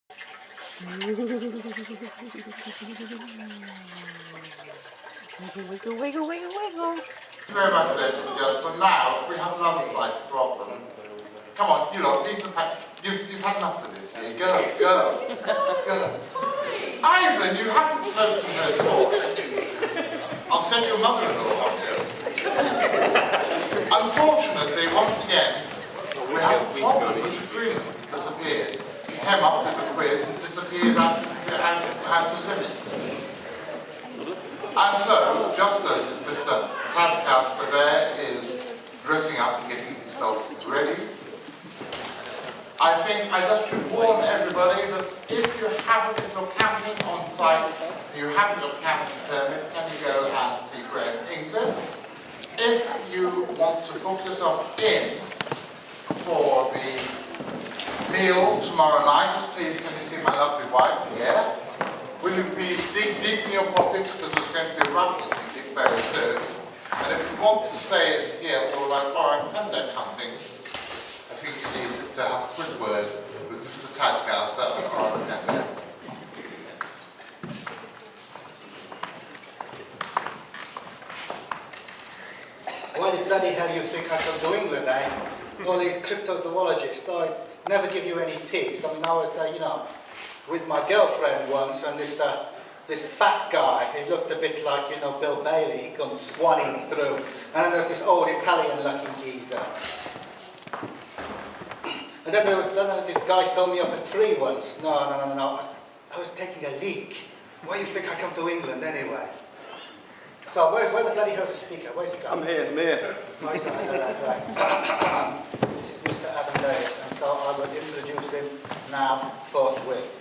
Wiggle, wiggle, wiggle, wiggle. Thank you very much, ladies and gentlemen. Now, we have another slight problem. Come on, you lot, leave the pack. You've had enough of this here. Go. Ivan, you haven't spoken to her before. I'll send your mother-in-law up here. Unfortunately, once again, we have a problem with the agreement disappeared. He came up with the quiz and disappeared out of limits. And so, just as Mr. Tadcaster there is dressing up and getting himself ready, I think I just should warn everybody that if you're camping on site and you haven't got a camping permit, can you go and see Graham English? If you want to book yourself in for the meal tomorrow night, please can you see my lovely wife here? Will you please dig deep in your pockets because there's going to be a ruckus very soon. And if you want to stay here for like foreign pendek hunting, I think you need to have a quick word with Mr. Tadcaster and our pendek. Why the bloody hell you think I come to England, eh? All these cryptozoologists, they never give you any peace. I mean, I was there, with my girlfriend once, and this fat guy, he looked a bit like, Bill Bailey, he comes swanning through. And then there's this old Italian-looking geezer. And then this guy saw me up a tree once. No. I was taking a leak. Why do you think I come to England anyway? So, where the bloody hell's the speaker? Where's he going? I'm here. Oh, he's right. This is Mr. Adam Davies, and so I will introduce him now forthwith.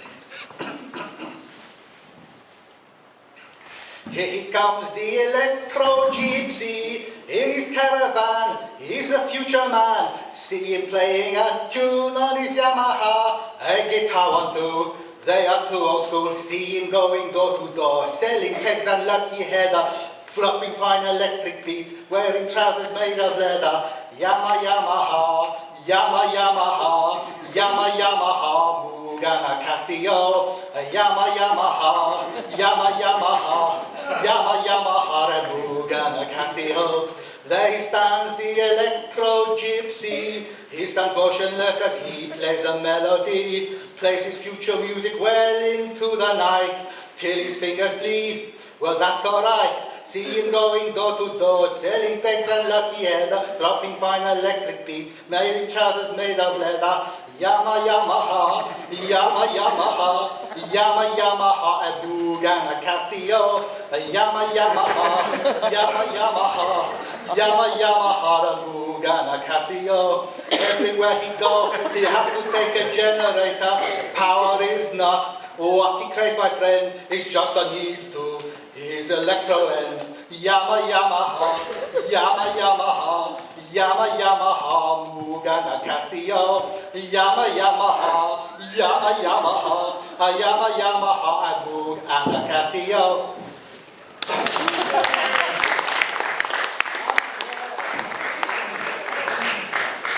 Here he comes, the electro gypsy, in his caravan. He's a future man. See him playing a tune on his Yamaha, a guitar one too. They are too old school. See him going door to door, selling pegs and lucky heather, dropping fine electric beats, wearing trousers made of leather. Yamaha, Yamaha, Mugana Casio, Yamaha, Mugana Casio. There he stands, the electro gypsy. He stands motionless as he plays a melody, plays his future music well into the night, till his fingers bleed. Well, that's alright. See him going door to door, selling pegs and lucky heather, dropping fine electric beats, wearing trousers made of leather. Yamaha, a Bugana Casio. Yamaha, a Bugana Casio. Everywhere he goes, he have to take a generator. Power is not what he craves, my friend. It's just a need to his electro end. Yamaha, Mugana Casio. Yamaha, and Mugana Casio.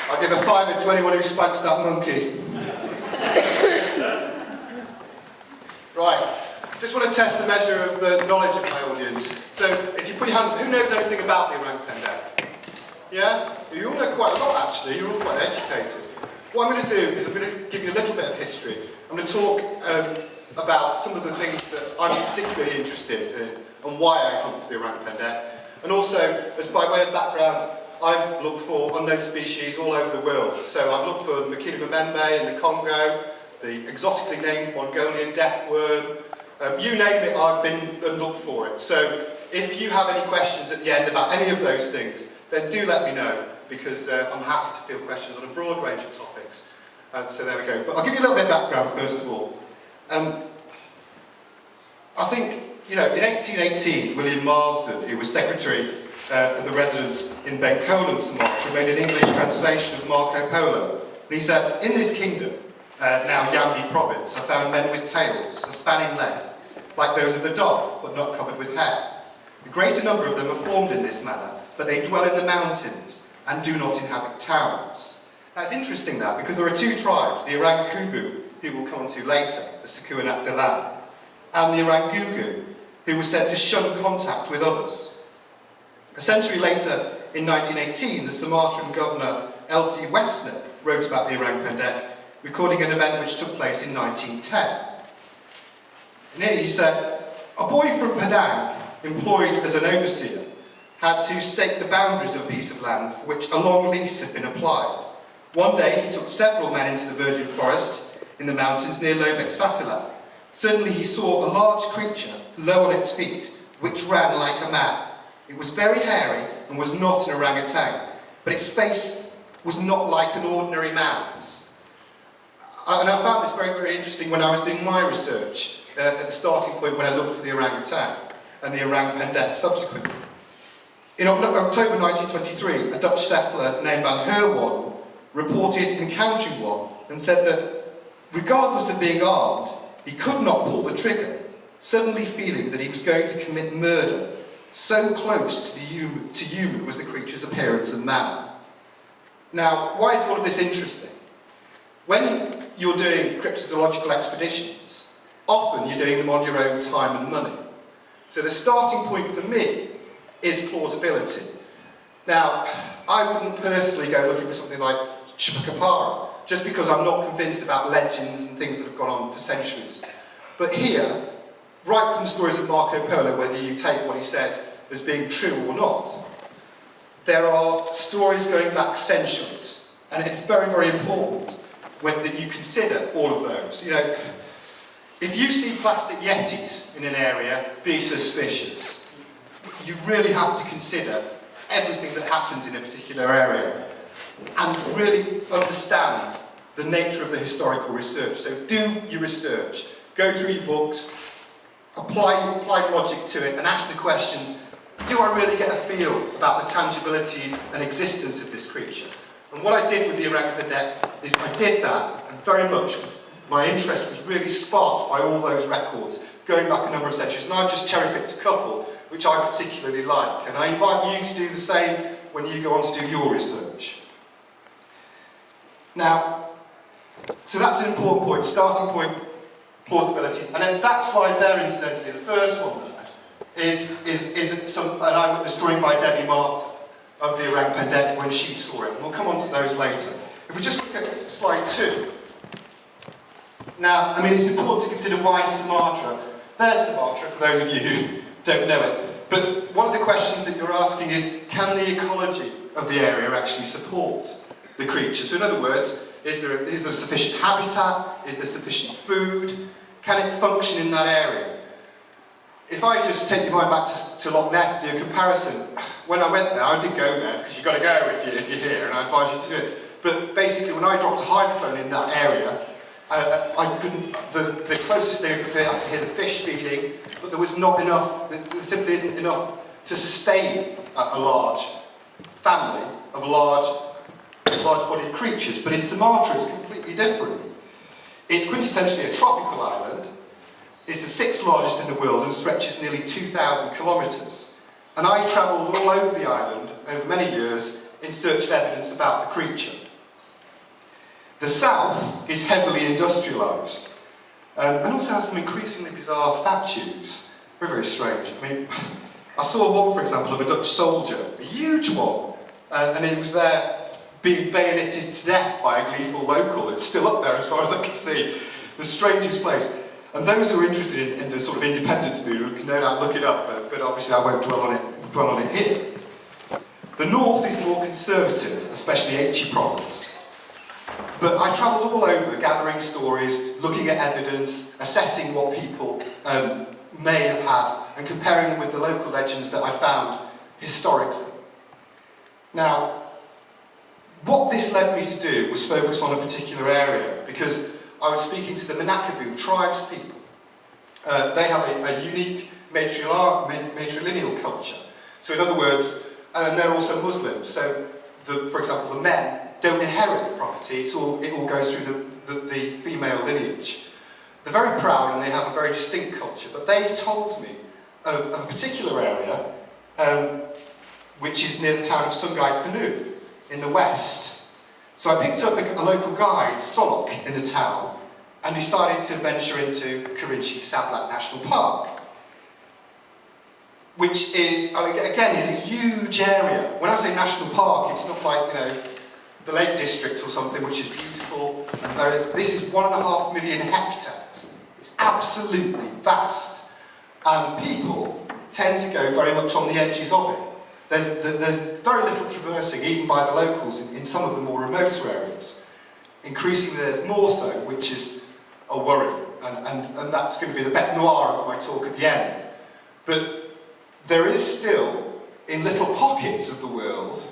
I'll give a fiver to anyone who spanks that monkey. Right. Just want to test the measure of the knowledge of my audience. So, if you put your hands up, who knows anything about the orang pendek? Yeah? You all know quite a lot, actually. You're all quite educated. What I'm going to do is I'm going to give you a little bit of history. I'm going to talk about some of the things that I'm particularly interested in and why I hunt for the orang pendek. And also, as by way of background, I've looked for unknown species all over the world. So I've looked for the Makina Memembe in the Congo, the exotically named Mongolian death worm. You name it, I've been and looked for it. So if you have any questions at the end about any of those things, then do let me know, because I'm happy to field questions on a broad range of topics. So there we go. But I'll give you a little bit of background first of all. I think, in 1818, William Marsden, who was secretary of the residence in Bencoolen, Sumatra, made an English translation of Marco Polo. And he said, in this kingdom, now Yambi province, are found men with tails, a span in length, like those of the dog, but not covered with hair. The greater number of them are formed in this manner, but they dwell in the mountains and do not inhabit towns. Now it's interesting that, because there are two tribes, the Orang Kubu who we'll come on to later, the Sukuanak Dalam, and the Orangugu, who were said to shun contact with others. A century later, in 1918, the Sumatran governor L.C. Westner wrote about the orang pendek, recording an event which took place in 1910. In it he said, "A boy from Padang, employed as an overseer, had to stake the boundaries of a piece of land for which a long lease had been applied. One day he took several men into the virgin forest in the mountains near Lobek Sasilan. Suddenly he saw a large creature low on its feet, which ran like a man. It was very hairy and was not an orangutan, but its face was not like an ordinary man's." And I found this very, very interesting when I was doing my research at the starting point when I looked for the orangutan and the orang pendek subsequently. In October 1923, a Dutch settler named Van Herwan reported encountering one and said that, regardless of being armed, he could not pull the trigger, suddenly feeling that he was going to commit murder. So close to human was the creature's appearance and manner. Now, why is all of this interesting? When you're doing cryptozoological expeditions, often you're doing them on your own time and money. So the starting point for me is plausibility. Now, I wouldn't personally go looking for something like Chupacabra, just because I'm not convinced about legends and things that have gone on for centuries. But here, right from the stories of Marco Polo, whether you take what he says as being true or not, there are stories going back centuries, and it's very, very important that you consider all of those. You know, if you see plastic yetis in an area, be suspicious. You really have to consider everything that happens in a particular area and really understand the nature of the historical research. So do your research, go through your books, apply logic to it and ask the questions, do I really get a feel about the tangibility and existence of this creature? And what I did with the orang pendek is I did that, and very much my interest was really sparked by all those records going back a number of centuries, and I've just cherry-picked a couple which I particularly like, and I invite you to do the same when you go on to do your research. Now, so that's an important point, starting point, plausibility. And then that slide there, incidentally, the first one there, is an eyewitness drawing by Debbie Martin of the orang pendek when she saw it. And we'll come on to those later. If we just look at slide 2. Now, I mean, it's important to consider why Sumatra. There's Sumatra, for those of you who don't know it. But one of the questions that you're asking is, can the ecology of the area actually support the creature? So in other words, is there sufficient habitat? Is there sufficient food? Can it function in that area? If I just take your mind back to Loch Ness to do a comparison, when I went there, I did go there, because you've got to go if you're here, and I advise you to do it. But basically, when I dropped a hydrophone in that area, I couldn't, the closest thing I could hear the fish feeding, but there was not enough, there simply isn't enough to sustain a large family of large-bodied creatures. But in Sumatra, it's completely different. It's quintessentially a tropical island. It's the 6th largest in the world and stretches nearly 2,000 kilometres. And I travelled all over the island over many years in search of evidence about the creature. The south is heavily industrialised and also has some increasingly bizarre statues. Very, very strange. I mean, I saw one, for example, of a Dutch soldier, a huge one, and he was there being bayoneted to death by a gleeful local. It's still up there as far as I can see. The strangest place. And those who are interested in the sort of independence movement can no doubt look it up, but obviously I won't dwell on it here. The north is more conservative, especially Aichi province. But I travelled all over gathering stories, looking at evidence, assessing what people may have had, and comparing them with the local legends that I found historically. Now, what this led me to do was focus on a particular area, because I was speaking to the Minakabu tribespeople. They have a unique matrilineal culture. So in other words, and they're also Muslims. So, for example, the men don't inherit the property. It all goes through the female lineage. They're very proud and they have a very distinct culture. But they told me of a particular area, which is near the town of Sungai Penuh in the west. So I picked up a local guide, Solok, in the town, and decided to venture into Kerinci Sablat National Park, which is, again, is a huge area. When I say national park, it's not like, the Lake District or something, which is beautiful and this is 1.5 million hectares. It's absolutely vast, and people tend to go very much on the edges of it. There's very little traversing, even by the locals, in some of the more remoter areas. Increasingly, there's more so, which is a worry, and that's going to be the bête noire of my talk at the end. But there is still, in little pockets of the world,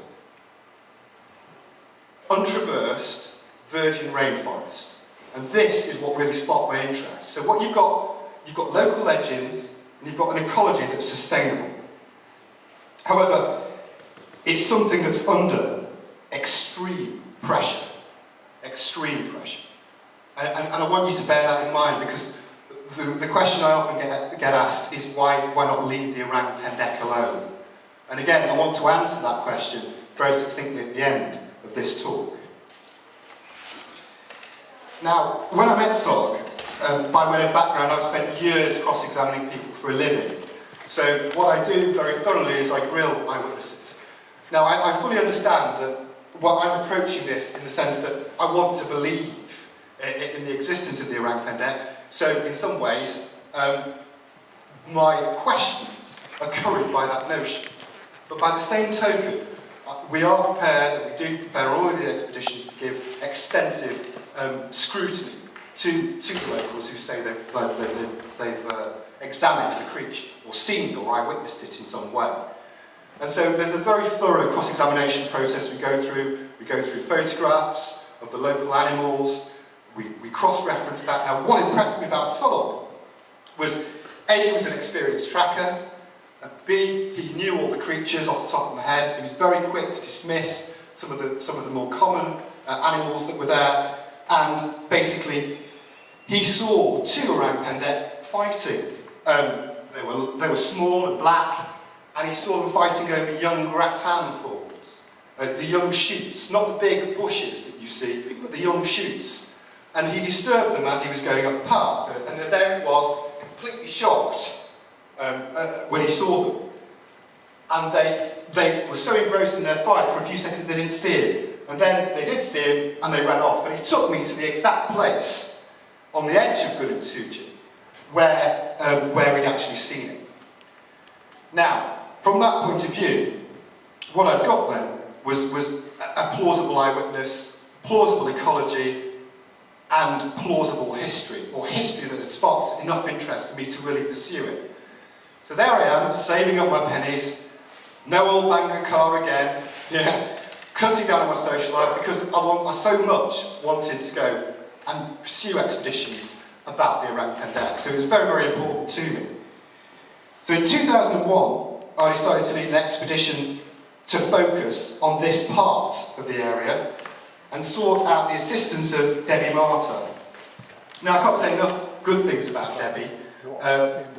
untraversed virgin rainforest. And this is what really sparked my interest. So what you've got local legends, and you've got an ecology that's sustainable. However, it's something that's under extreme pressure. Extreme pressure. And I want you to bear that in mind, because the question I often get asked is why not leave the orang pendek alone? And again, I want to answer that question very succinctly at the end of this talk. Now, when I met Sog, by way of background, I've spent years cross-examining people for a living. So what I do very thoroughly is I grill eyewitnesses. Now, I fully understand that I'm approaching this in the sense that I want to believe in the existence of the orang pendek. So in some ways, my questions are covered by that notion. But by the same token, we are prepared, and we do prepare all of the expeditions to give extensive scrutiny to the locals who say they've examined the creature, or seen or eyewitnessed it in some way. And so there's a very thorough cross-examination process we go through. We go through photographs of the local animals. We cross-reference that. Now, what impressed me about Solomon was, A, he was an experienced tracker, and B, he knew all the creatures off the top of my head. He was very quick to dismiss some of the more common animals that were there, and basically, he saw 2 orang pendek fighting. They were small and black, and he saw them fighting over young rattan thorns, the young shoots, not the big bushes that you see, but the young shoots. And he disturbed them as he was going up the path, and there he was, completely shocked when he saw them. And they were so engrossed in their fight, for a few seconds they didn't see him. And then they did see him, and they ran off. And he took me to the exact place on the edge of Gunung where he'd actually seen him. Now, from that point of view, what I'd got then was a plausible eyewitness, plausible ecology, and plausible history, or history that had sparked enough interest for me to really pursue it. So there I am, saving up my pennies, no old Bangor car again, cutting down on my social life, because I so much wanted to go and pursue expeditions about the orang pendek. So it was very, very important to me. So in 2001, I decided to lead an expedition to focus on this part of the area, and sought out the assistance of Debbie Marta. Now, I can't say enough good things about Debbie.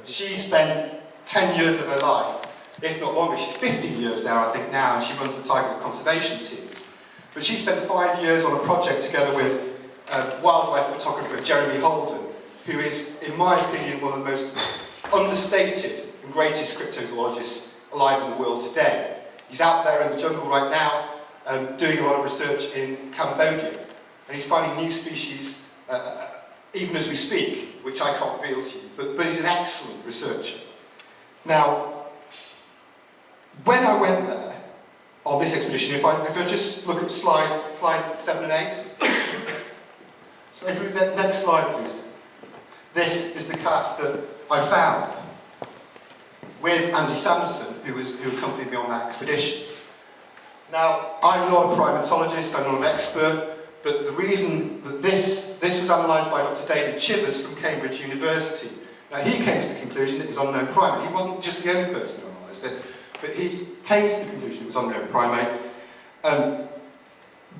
She spent 10 years of her life, if not longer. She's 15 years now, I think now, and she runs the tiger conservation teams. But she spent 5 years on a project together with wildlife photographer Jeremy Holden, who is, in my opinion, one of the most understated and greatest cryptozoologists alive in the world today. He's out there in the jungle right now, doing a lot of research in Cambodia, and he's finding new species even as we speak, which I can't reveal to you, but he's an excellent researcher. Now, when I went there on this expedition, if I just look at slide 7 and 8, so next slide please. This is the cast that I found with Andy Sanderson, who accompanied me on that expedition. Now, I'm not a primatologist, I'm not an expert, but the reason that this was analysed by Dr. David Chivers from Cambridge University. Now, he came to the conclusion it was unknown primate. He wasn't just the only person who analysed it, but he came to the conclusion it was unknown primate.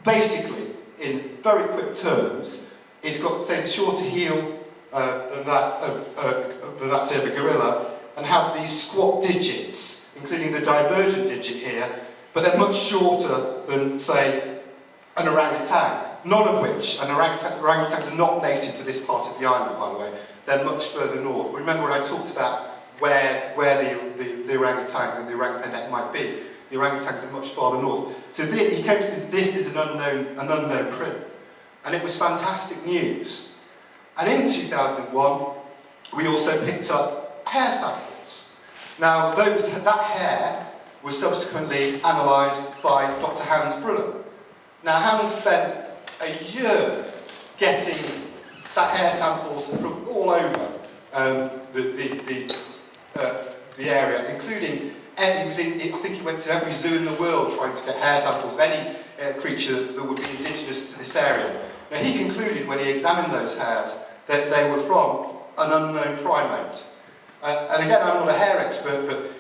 Basically, in very quick terms, it's got, say, the shorter heel than that say, of a gorilla, and has these squat digits, including the divergent digit here, but they're much shorter than, say, an orangutan. none of which, and orangutans are not native to this part of the island, by the way, they're much further north. Remember when I talked about where the orangutan and the orang pendek might be? The orangutans are much farther north. So he came to this is an unknown print. And it was fantastic news. And in 2001, we also picked up hair samples. Now, that hair was subsequently analysed by Dr. Hans Brunner. Now, Hans spent a year getting hair samples from all over the area, including, I think he went to every zoo in the world trying to get hair samples of any creature that would be indigenous to this area. Now, he concluded when he examined those hairs that they were from an unknown primate. And again, I'm not a hair expert, but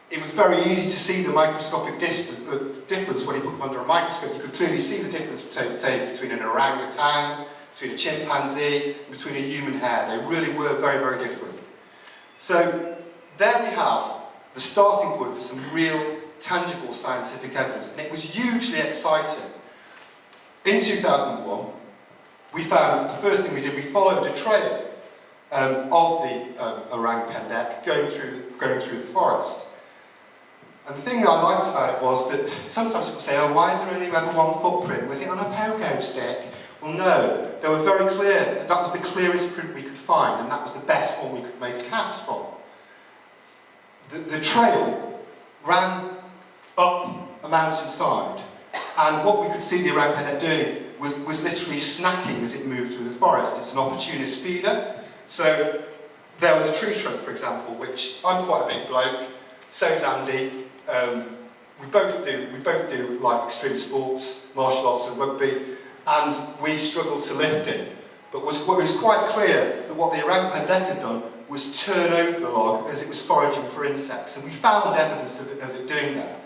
it was very easy to see the microscopic difference when he put them under a microscope. You could clearly see the difference, say, between an orangutan, between a chimpanzee, and between a human hair. They really were very, very different. So there we have the starting point for some real, tangible scientific evidence, and it was hugely exciting. In 2001, we found, the first thing we did, we followed a trail of the orang pendek going through the forest. And the thing I liked about it was that sometimes people say, oh, why is there only ever one footprint? Was it on a pogo stick? Well, no. They were very clear that that was the clearest print we could find, and that was the best one we could make a cast from. The trail ran up a mountainside, and what we could see the orang pendek doing was literally snacking as it moved through the forest. It's an opportunist feeder. So there was a tree trunk, for example, which I'm quite a big bloke, so's Andy. We both do like extreme sports, martial arts and rugby, and we struggled to lift it. But it was quite clear that what the orang pendek had done was turn over the log as it was foraging for insects, and we found evidence of it doing that.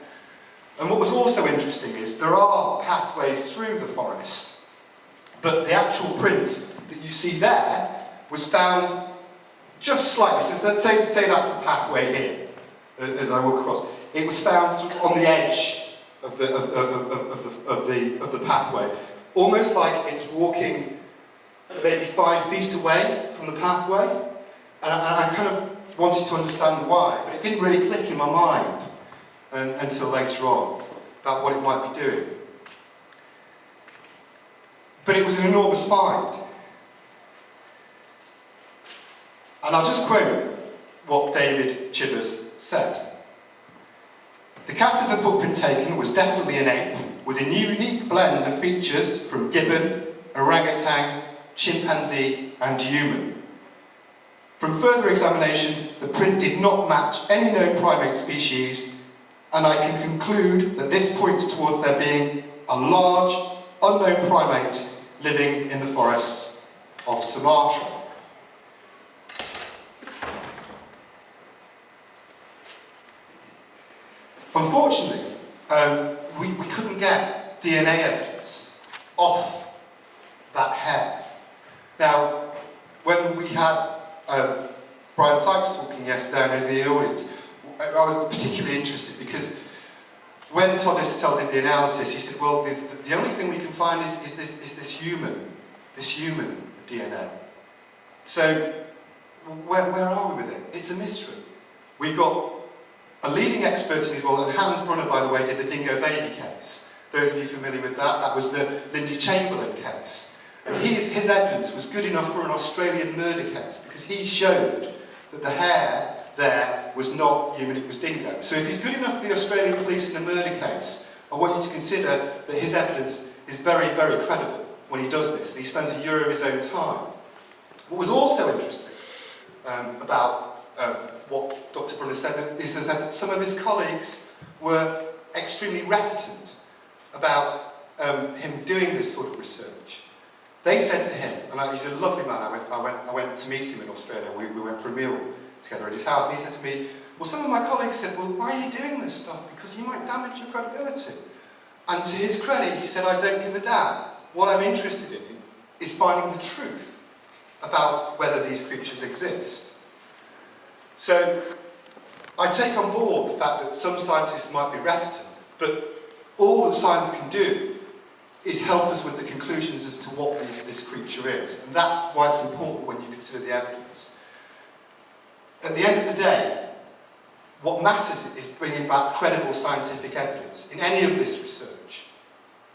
And what was also interesting is there are pathways through the forest, but the actual print that you see there was found just slightly. So let's say that's the pathway here, as I walk across. It was found sort of on the edge of the pathway, almost like it's walking maybe 5 feet away from the pathway. And I kind of wanted to understand why, but it didn't really click in my mind until later on about what it might be doing. But it was an enormous find. And I'll just quote what David Chivers said. The cast of the footprint taken was definitely an ape, with a unique blend of features from gibbon, orangutan, chimpanzee and human. From further examination, the print did not match any known primate species, and I can conclude that this points towards there being a large, unknown primate living in the forests of Sumatra. Unfortunately, we couldn't get DNA evidence off that hair. Now, when we had Brian Sykes talking yesterday, and he was in the audience, I was particularly interested because when Todd Listertell did the analysis, he said, well, the only thing we can find is this human DNA. So, where are we with it? It's a mystery. We've got a leading expert in his world, and Hans Brunner, by the way, did the Dingo Baby case. Those of you familiar with that, that was the Lindy Chamberlain case. And his evidence was good enough for an Australian murder case, because he showed that the hair there was not human, it was dingo. So if he's good enough for the Australian police in a murder case, I want you to consider that his evidence is very, very credible when he does this, and he spends a year of his own time. What was also interesting about what Dr. Brunner said is that some of his colleagues were extremely reticent about him doing this sort of research. They said to him, and he's a lovely man, I went to meet him in Australia, and we went for a meal together at his house, and he said to me, well, some of my colleagues said, well, why are you doing this stuff? Because you might damage your credibility. And to his credit, he said, I don't give a damn. What I'm interested in is finding the truth about whether these creatures exist. So, I take on board the fact that some scientists might be reticent, but all that science can do is help us with the conclusions as to what this creature is. And that's why it's important when you consider the evidence. At the end of the day, what matters is bringing back credible scientific evidence in any of this research,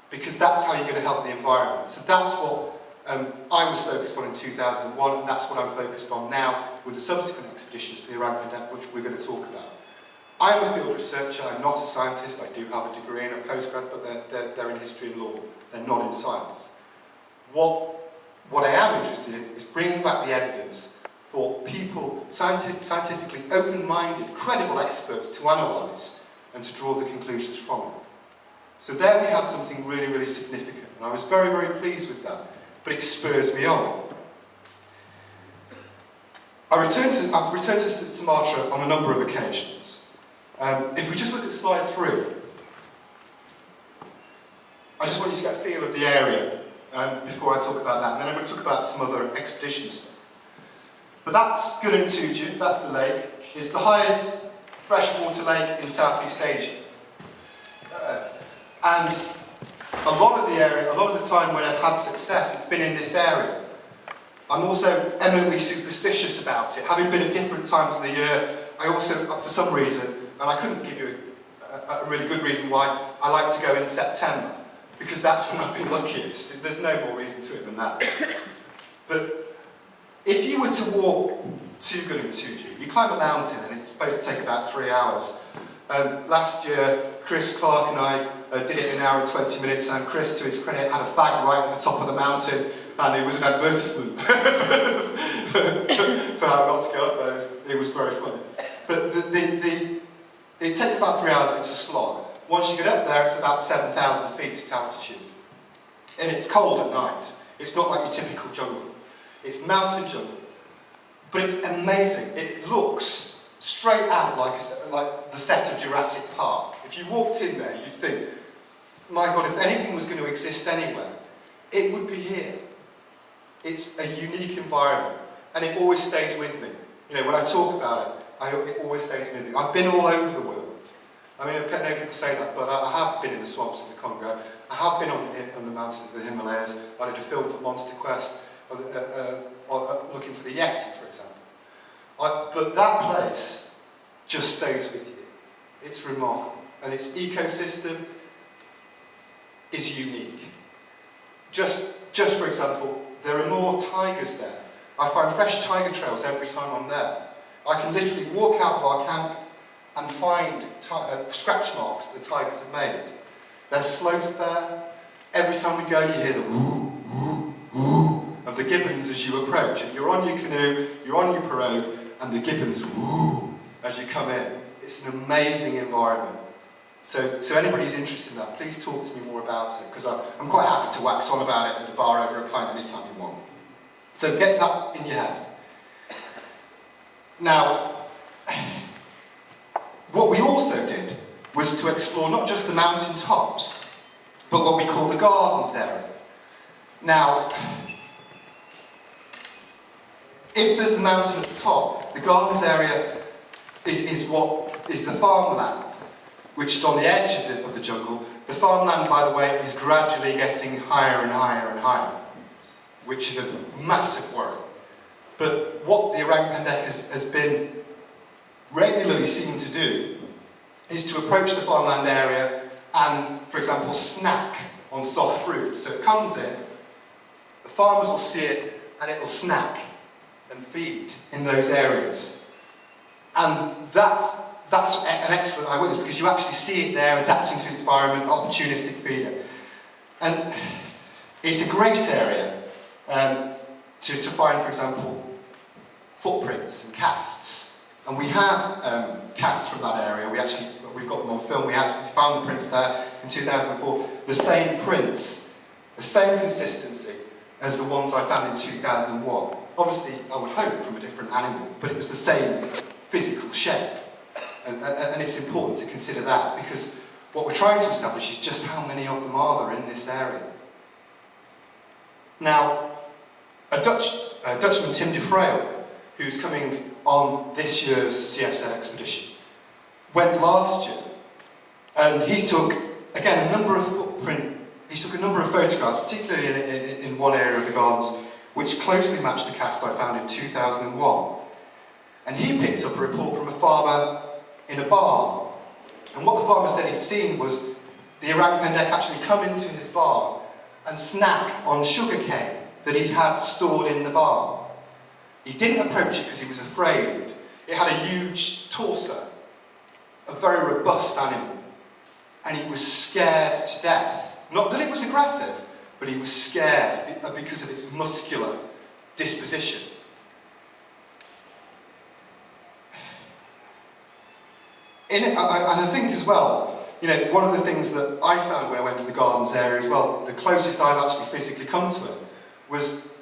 because that's how you're going to help the environment. So that's what I was focused on in 2001, and that's what I'm focused on now with the subsequent expeditions for the Iran Pendek, which we're going to talk about. I'm a field researcher, I'm not a scientist. I do have a degree and a postgrad, but they're in history and law. They're not in science. What I am interested in is bringing back the evidence for people, scientifically open-minded, credible experts to analyse and to draw the conclusions from it. So there we had something really, really significant, and I was very, very pleased with that, but it spurs me on. I've returned to Sumatra on a number of occasions. If we just look at slide 3, I just want you to get a feel of the area before I talk about that, and then I'm going to talk about some other expeditions. But that's Tuju, that's the lake. It's the highest freshwater lake in Southeast Asia. And a lot of the area, a lot of the time when I've had success, it's been in this area. I'm also eminently superstitious about it. Having been at different times of the year, I also, for some reason, and I couldn't give you a really good reason why, I like to go in September, because that's when I've been luckiest. There's no more reason to it than that. But if you were to walk to Tuju, you climb a mountain and it's supposed to take about 3 hours. Last year, Chris Clark and I did it in an hour and 20 minutes, and Chris, to his credit, had a fag right at the top of the mountain, and it was an advertisement for how not to go up there. It was very funny. But it takes about 3 hours, and it's a slog. Once you get up there, it's about 7,000 feet at altitude. And it's cold at night. It's not like your typical jungle. It's mountain jungle. But it's amazing. It looks straight out like the set of Jurassic Park. If you walked in there, you'd think, my God, if anything was going to exist anywhere, it would be here. It's a unique environment, and it always stays with me. You know, when I talk about it, it always stays with me. I've been all over the world. I mean, I know people say that, but I have been in the swamps of the Congo. I have been on the mountains of the Himalayas. I did a film for Monster Quest, looking for the Yeti, for example. But that place just stays with you. It's remarkable, and its ecosystem is unique. Just for example, there are more tigers there. I find fresh tiger trails every time I'm there. I can literally walk out of our camp and find scratch marks that the tigers have made. There's sloth bear. Every time we go, you hear the woo, woo, woo of the gibbons as you approach. And you're on your canoe, you're on your pirogue, and the gibbons woo as you come in. It's an amazing environment. So anybody who's interested in that, please talk to me more about it, because I'm quite happy to wax on about it at the bar over a pint anytime you want. So get that in your head. Now, what we also did was to explore not just the mountain tops, but what we call the gardens area. Now, if there's the mountain at the top, the gardens area is the farmland, which is on the edge of the jungle. The farmland, by the way, is gradually getting higher and higher and higher, which is a massive worry. But what the Orang Pendek has been regularly seen to do is to approach the farmland area and, for example, snack on soft fruit. So it comes in, the farmers will see it, and it will snack and feed in those areas. And that's an excellent eyewitness, because you actually see it there adapting to its environment, opportunistic feeder. And it's a great area to find, for example, footprints and casts. And we had casts from that area. We've got them on film. We actually found the prints there in 2004. The same prints, the same consistency as the ones I found in 2001. Obviously, I would hope from a different animal, but it was the same physical shape. And it's important to consider that, because what we're trying to establish is just how many of them are there in this area. Now, a Dutchman, Tim de Freyl, who's coming on this year's CFZ expedition, went last year, and he took, again, a number of footprint he took a number of photographs, particularly in one area of the gardens, which closely matched the cast I found in 2001. And he picked up a report from a farmer in a barn. And what the farmer said he'd seen was the orang pendek actually come into his barn and snack on sugarcane that he had stored in the barn. He didn't approach it because he was afraid. It had a huge torso, a very robust animal, and he was scared to death. Not that it was aggressive, but he was scared because of its muscular disposition. And I think as well, you know, one of the things that I found when I went to the gardens area as well, the closest I've actually physically come to it, was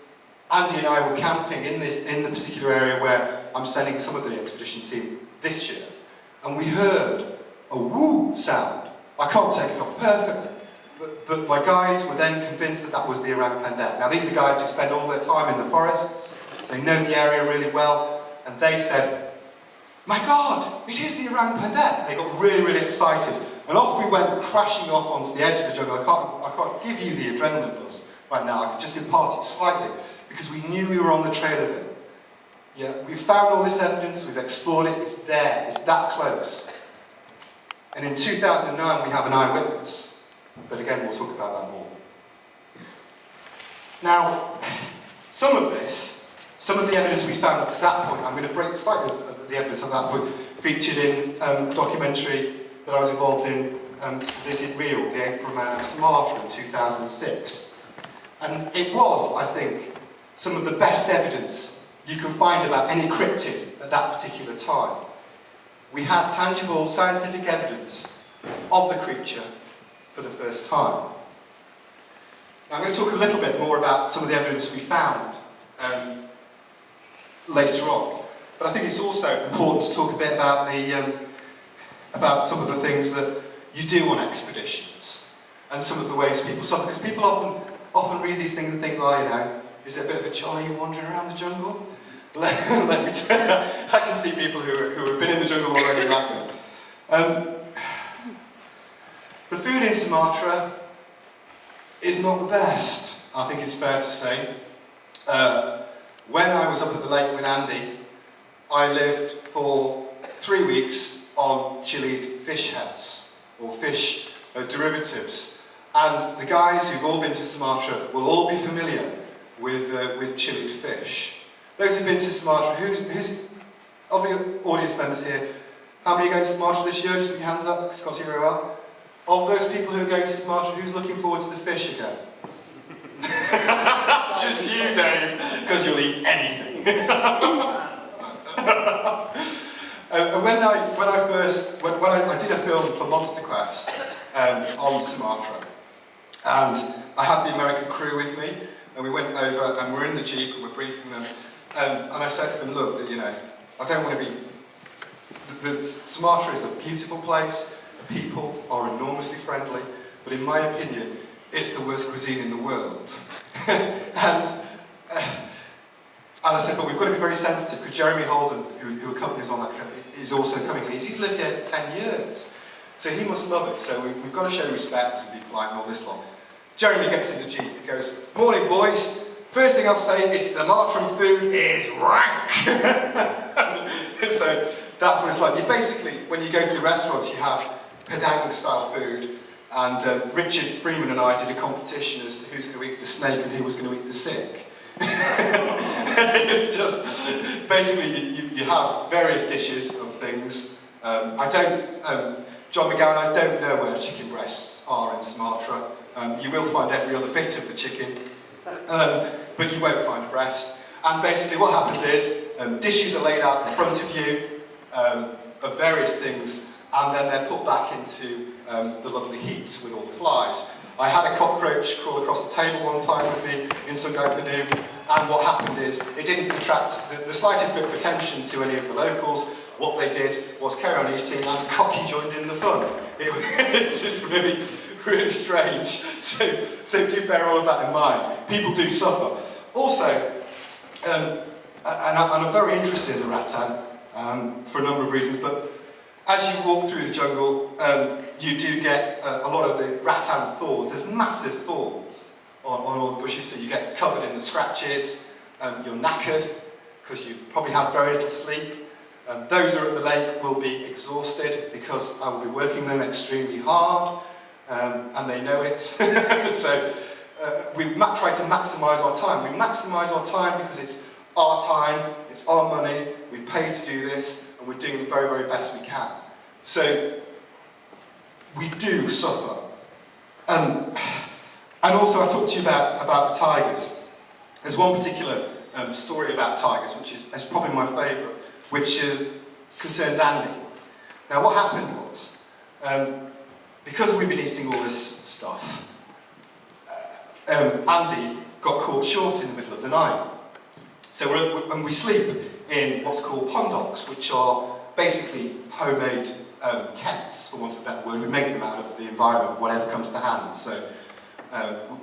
Andy and I were camping in the particular area where I'm sending some of the expedition team this year, and we heard a woo sound. I can't take it off perfectly, but my guides were then convinced that that was the orang pendek. Now these are guides who spend all their time in the forests, they know the area really well, and they said, "My God, it is the orang pendek!" They got really, really excited, and off we went, crashing off onto the edge of the jungle. I can't give you the adrenaline buzz right now. I could just impart it slightly, because we knew we were on the trail of it. Yeah, we've found all this evidence, we've explored it, it's there, it's that close. And in 2009 we have an eyewitness, but again we'll talk about that more. Now, some of the evidence we found up to that point, I'm going to break slightly the evidence at that point, featured in a documentary that I was involved in, Visit Real, the April Man of Sumatra in 2006. And it was, I think, some of the best evidence you can find about any cryptid at that particular time. We had tangible scientific evidence of the creature for the first time. Now I'm going to talk a little bit more about some of the evidence we found later on, but I think it's also important to talk a bit about about some of the things that you do on expeditions and some of the ways people suffer, because people often read these things and think, well, you know, is it a bit of a jolly wandering around the jungle? Let me tell you, I can see people who have been in the jungle already laughing. The food in Sumatra is not the best, I think it's fair to say. When I was up at the lake with Andy, I lived for 3 weeks on chilled fish heads, or fish derivatives. And the guys who've all been to Sumatra will all be familiar with chilled fish. Those who've been to Sumatra, who's of the audience members here, how many are going to Sumatra this year? Just put your hands up, Scott, very well. Of those people who are going to Sumatra, who's looking forward to the fish again? Just you, Dave, because you'll eat anything. And when I did a film for Monster Quest on Sumatra, and I had the American crew with me, and we went over and we're in the Jeep and we're briefing them, and I said to them, look, you know, I don't want to be... Sumatra is a beautiful place, the people are enormously friendly, but in my opinion, it's the worst cuisine in the world. and I said, but we've got to be very sensitive, because Jeremy Holden, who accompanied us on that trip, is also coming, and he's lived here for 10 years, so he must love it, so we've got to show respect and be polite and all this lot. Jeremy gets in the Jeep, he goes, "Morning boys, first thing I'll say is Sumatran food is rank." So that's what it's like. You basically, when you go to the restaurants, you have Padang style food, and Richard Freeman and I did a competition as to who's going to eat the snake and who was going to eat the sick. It's just, basically you have various dishes of things. John McGowan, I don't know where chicken breasts are in Sumatra. You will find every other bit of the chicken, but you won't find a breast. And basically what happens is, dishes are laid out in front of you of various things, and then they're put back into the lovely heat with all the flies. I had a cockroach crawl across the table one time with me in Sungai Penuh, and what happened is, it didn't attract the slightest bit of attention to any of the locals. What they did was carry on eating, and Cocky joined in the fun. It's just really, really strange. So do bear all of that in mind. People do suffer. Also, and I'm very interested in the rattan for a number of reasons, but as you walk through the jungle, you do get a lot of the rattan thorns. There's massive thorns on all the bushes, so you get covered in the scratches. You're knackered because you've probably had very little sleep. Those who are at the lake will be exhausted because I will be working them extremely hard, and they know it. So we try to maximise our time. We maximise our time because it's our time, it's our money, we pay to do this, and we're doing the very, very best we can. So we do suffer. And also I talked to you about the tigers. There's one particular story about tigers, which is probably my favourite, which concerns Andy. Now what happened was, because we've been eating all this stuff, Andy got caught short in the middle of the night. So and we sleep in what's called pendeks, which are basically homemade tents, for want of a better word. We make them out of the environment, whatever comes to hand. So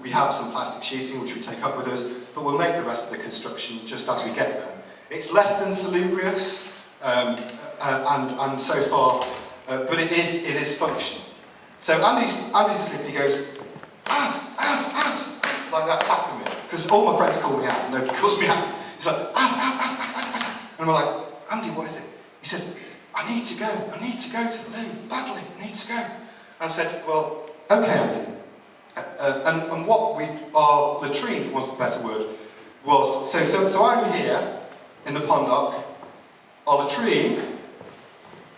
we have some plastic sheeting which we take up with us, but we'll make the rest of the construction just as we get there. It's less than salubrious, and so far, but it is functional. So Andy's asleep, he goes, "Ad," like that, tapping me, because all my friends call me out, and nobody calls me out. He's like, "Ad," and we're like, "Andy, what is it?" He said, I need to go to the loo, badly, I need to go." I said, "Well, okay, Andy." And what our latrine, for want of a better word, was, so I'm here, in the pendek. Our latrine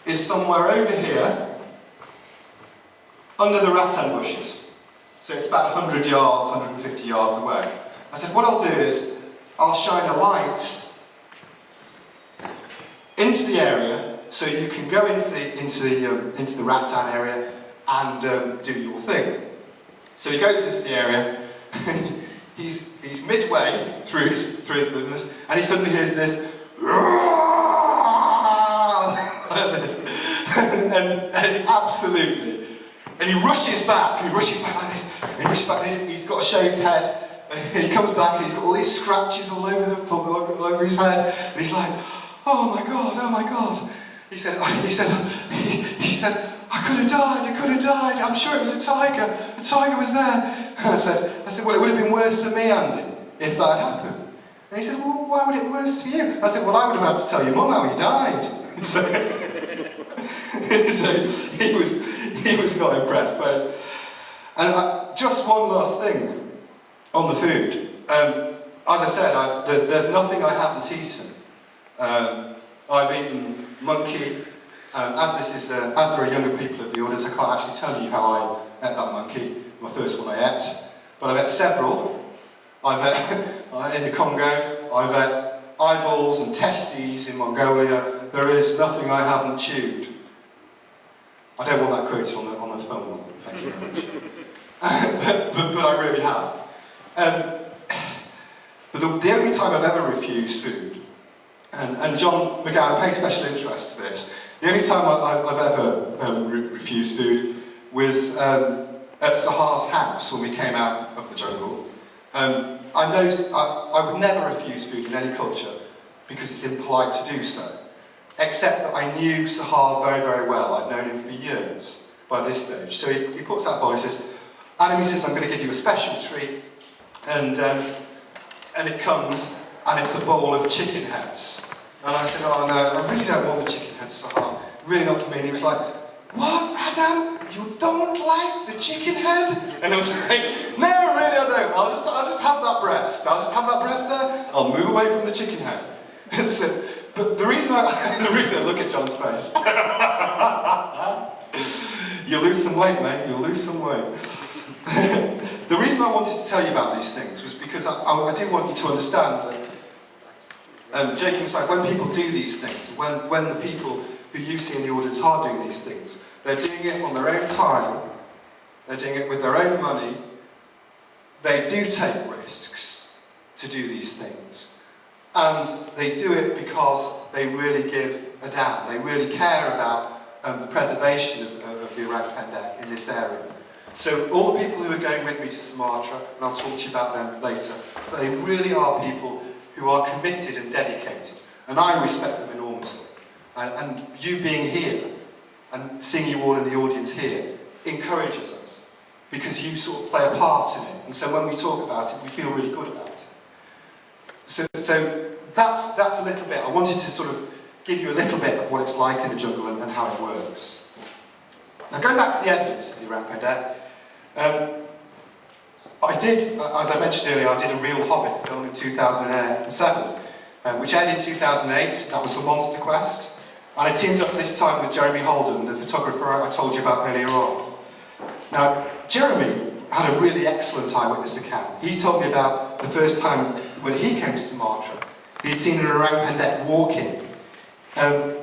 is somewhere over here, under the rattan bushes. So it's about 100 yards, 150 yards away. I said, what I'll do is, I'll shine a light into the area, so you can go into the rattan area and do your thing. So he goes into the area, and he's midway through his business, and he suddenly hears this, like this, and absolutely, and he rushes back like this, and he rushes back, and he's got a shaved head, and he comes back, and he's got all these scratches all over his head, and he's like, oh my god. He said, I could have died, I'm sure it was a tiger was there. And I said, well, it would have been worse for me, Andy, if that had happened. And he said, well, why would it be worse for you? I said, well, I would have had to tell your mum how he died. So he was not impressed. And just one last thing on the food. As I said, there's nothing I haven't eaten. I've eaten monkey. As there are younger people at the audience, I can't actually tell you how I ate that monkey. My first one I ate, but I've ate several. I've ate in the Congo. I've ate eyeballs and testes in Mongolia. There is nothing I haven't chewed. I don't want that quoted on the film. Thank you very much. but I really have. But the only time I've ever refused food, and John McGowan pays special interest to this, the only time I've ever refused food was at Sahar's house when we came out of the jungle. I would never refuse food in any culture because it's impolite to do so, except that I knew Sahar very, very well. I'd known him for years by this stage. So he puts out a bowl, he says, Adam, he says, I'm going to give you a special treat, and it comes, and it's a bowl of chicken heads. And I said, oh no, I really don't want the chicken heads, Sahar, really not for me. And he was like, what, Adam? You don't like the chicken head? And I was like, no, really I don't. I'll just have that breast. I'll just have that breast there. I'll move away from the chicken head. And so, but the reason I look at John's face, you'll lose some weight, mate. You'll lose some weight. The reason I wanted to tell you about these things was because I do want you to understand that, joking aside, when people do these things, when the people who you see in the audience are doing these things, they're doing it on their own time, they're doing it with their own money, they do take risks to do these things. And they do it because they really give a damn. They really care about the preservation of the orang pendek in this area. So all the people who are going with me to Sumatra, and I'll talk to you about them later, but they really are people who are committed and dedicated. And I respect them enormously. And you being here and seeing you all in the audience here encourages us, because you sort of play a part in it. And so when we talk about it, we feel really good about it. So that's a little bit. I wanted to sort of give you a little bit of what it's like in the jungle and how it works. Now, going back to the evidence of the orang pendek, I did, as I mentioned earlier, I did a real Hobbit film in 2007, which ended in 2008. That was for Monster Quest. And I teamed up this time with Jeremy Holden, the photographer I told you about earlier on. Now, Jeremy had a really excellent eyewitness account. He told me about the first time when he came to Sumatra. He'd seen an orang pendek walking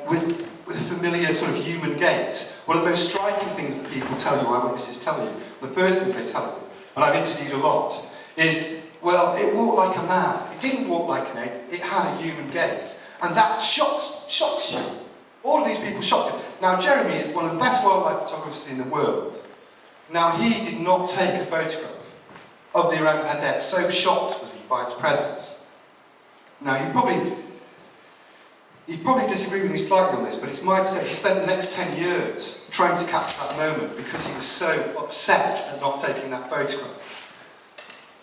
with a familiar sort of human gait. One of the most striking things that people tell you, eyewitnesses tell you, the first things they tell you, and I've interviewed a lot, is, well, it walked like a man. It didn't walk like an ape, it had a human gait. And that shocks you. All of these people shocked him. Now, Jeremy is one of the best wildlife photographers in the world. Now, he did not take a photograph of the orang pendek, so shocked was he by its presence. Now, he'd probably disagree with me slightly on this, but it's my perception he spent the next 10 years trying to capture that moment because he was so upset at not taking that photograph.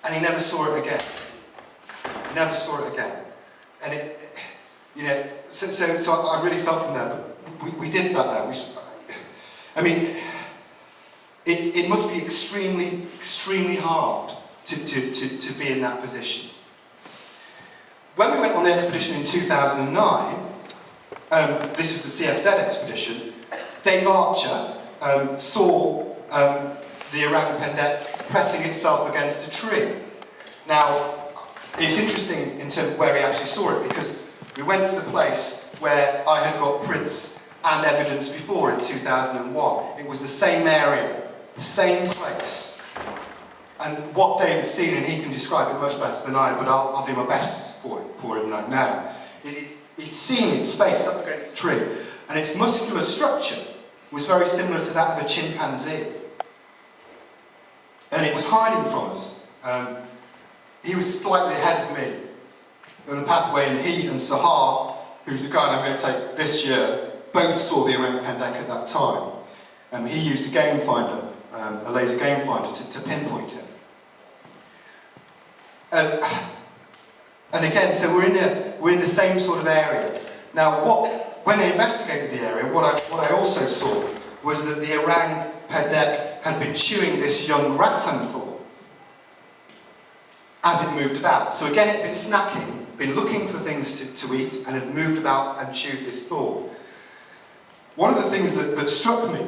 And he never saw it again. He never saw it again. And so I really felt from there, but we did that now. I mean, it must be extremely, extremely hard to be in that position. When we went on the expedition in 2009, this was the CFZ Expedition, Dave Archer saw the orang pendek pressing itself against a tree. Now, it's interesting in terms of where he actually saw it, because we went to the place where I had got prints and evidence before in 2001. It was the same area, the same place. And what Dave had seen, and he can describe it much better than I, but I'll do my best for him right now, is he'd seen its face up against the tree, and its muscular structure was very similar to that of a chimpanzee. And it was hiding from us. He was slightly ahead of me on the pathway, and he and Sahar, who's the guy I'm going to take this year, both saw the orang pendek at that time. He used a game finder, a laser game finder, to pinpoint it. And again, so we're in the same sort of area. Now, when I investigated the area, what I also saw was that the orang pendek had been chewing this young rattan thorn as it moved about. So again, it had been snacking, been looking for things to eat, and had moved about and chewed this thorn. One of the things that struck me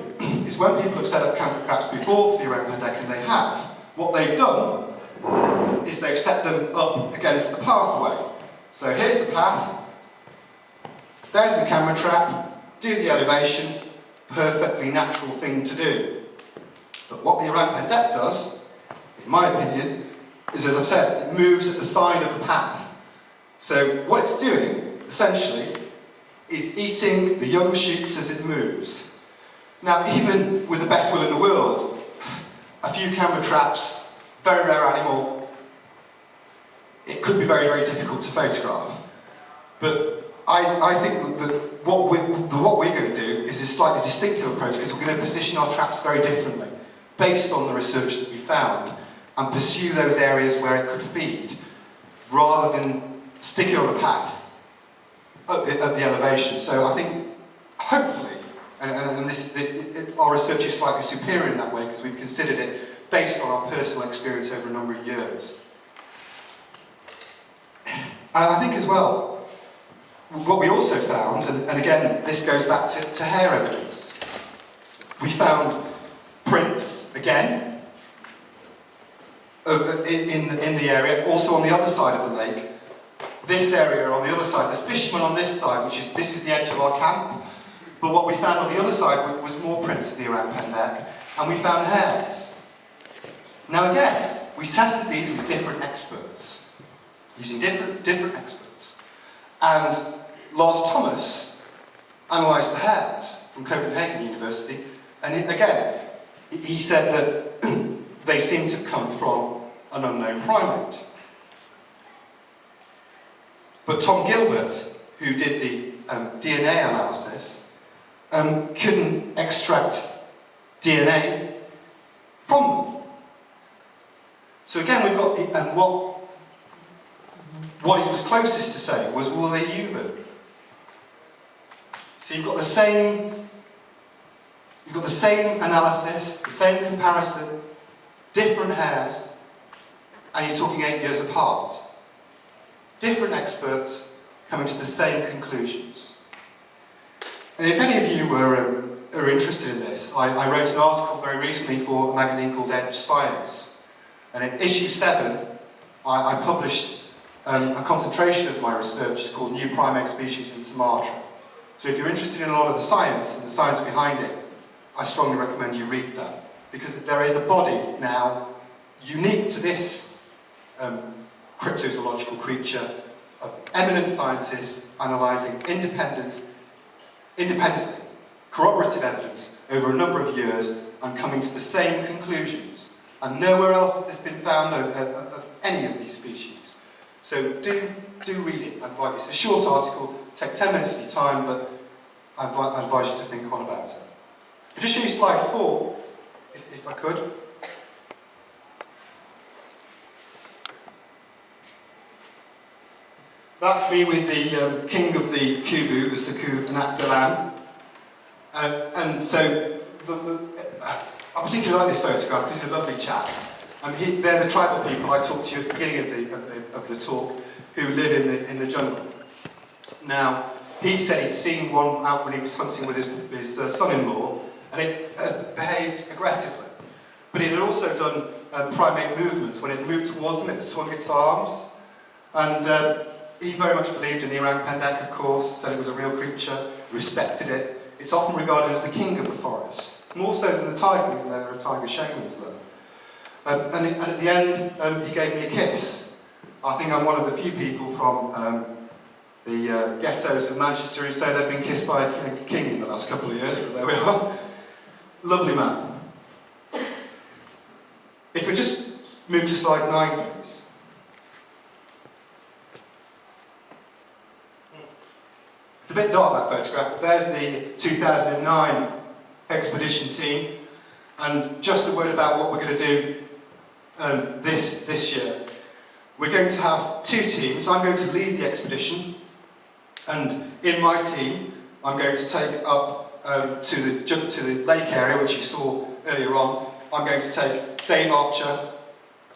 is when people have set up camp traps before for the orang pendek, and they have, what they've done is they've set them up against the pathway. So here's the path, there's the camera trap, do the elevation, perfectly natural thing to do. But what the orang pendek does, in my opinion, is, as I've said, it moves at the side of the path. So what it's doing, essentially, is eating the young shoots as it moves. Now, even with the best will in the world, a few camera traps, very rare animal, it could be very, very difficult to photograph. But I think that what we're going to do is a slightly distinctive approach, because we're going to position our traps very differently, based on the research that we found, and pursue those areas where it could feed, rather than stick it on a path at the elevation. So I think, hopefully, our research is slightly superior in that way, because we've considered it based on our personal experience over a number of years. And I think as well, what we also found, and again, this goes back to hair evidence, we found prints, again, in the area, also on the other side of the lake. This area on the other side, there's fishermen on this side, this is the edge of our camp, but what we found on the other side was more prints of the orang pendek, and we found hairs. Now again, we tested these with different experts, using different experts, and Lars Thomas analysed the hairs from Copenhagen University, and he said that they seem to come from an unknown primate. But Tom Gilbert, who did the DNA analysis, couldn't extract DNA from them. So again, we've got, and what he was closest to saying was, well, they're human. So you've got the same analysis, the same comparison, different hairs, and you're talking 8 years apart. Different experts coming to the same conclusions. And if any of you are interested in this, I wrote an article very recently for a magazine called Edge Science. And in issue 7, I published a concentration of my research called New Primate Species in Sumatra. So if you're interested in a lot of the science and the science behind it, I strongly recommend you read that. Because there is a body now unique to this cryptozoological creature of eminent scientists analysing independently, corroborative evidence over a number of years and coming to the same conclusions. And nowhere else has this been found of any of these species. So do read it. It's a short article, take 10 minutes of your time, but I advise you to think on about it. I'll just show you slide 4, if I could. That's me with the king of the Kubu, the Suku Nakdalan. And so, I particularly like this photograph because he's a lovely chap. They're the tribal people I talked to you at the beginning of the talk who live in the jungle. Now, he said he'd seen one out when he was hunting with his son-in-law, and it behaved aggressively. But it had also done primate movements. When it moved towards them, it swung its arms. And he very much believed in the orang pendek, of course, said it was a real creature, respected it. It's often regarded as the king of the forest, more so than the tiger, even though there are tiger shamans there. And at the end, he gave me a kiss. I think I'm one of the few people from the ghettos of Manchester who say they've been kissed by a king in the last couple of years, but there we are. Lovely man. If we just move to slide 9, please. It's a bit dark, that photograph, but there's the 2009 expedition team. And just a word about what we're going to do this year. We're going to have 2 teams. I'm going to lead the expedition, and in my team, I'm going to take up to the lake area, which you saw earlier on. I'm going to take Dave Archer,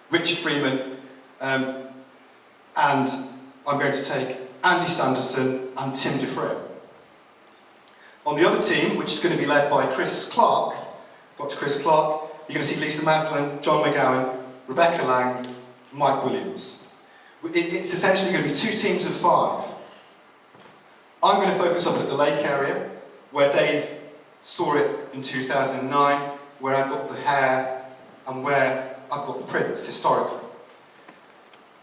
Richard Freeman, and I'm going to take Andy Sanderson and Tim DeFreo. On the other team, which is going to be led by Chris Clark, Dr. Chris Clark, you're going to see Lisa Maslin, John McGowan, Rebecca Lang, Mike Williams. It's essentially going to be 2 teams of 5. I'm going to focus up at the lake area, where Dave saw it in 2009, where I've got the hair and where I've got the prints historically.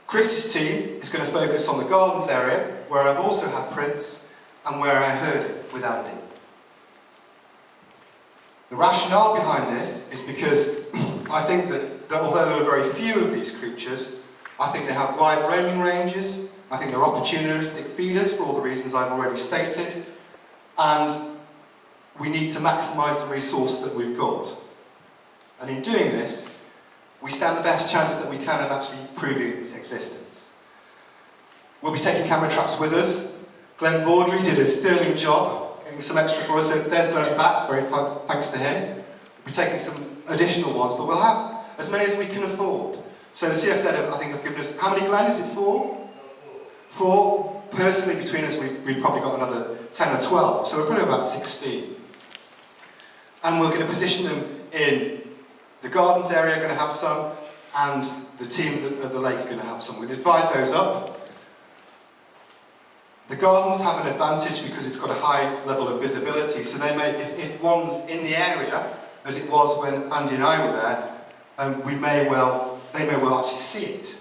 Chris's team is going to focus on the gardens area, where I've also had prints and where I heard it with Andy. The rationale behind this is because I think that although there are very few of these creatures, I think they have wide roaming ranges, I think they're opportunistic feeders for all the reasons I've already stated, and we need to maximise the resource that we've got. And in doing this, we stand the best chance that we can of actually proving its existence. We'll be taking camera traps with us. Glenn Vaudry did a sterling job getting some extra for us, so there's Glenn back, very thanks to him. We'll be taking some additional ones, but we'll have as many as we can afford. So the CFZ, I think, have given us, how many, Glenn? Is it 4? 4. Personally, between us, we've probably got another 10 or 12, so we're probably about 16. And we're going to position them in the gardens area, going to have some, and the team at the lake are going to have some. We're going to divide those up. The gardens have an advantage because it's got a high level of visibility, so they may, if one's in the area, as it was when Andy and I were there, they may well actually see it.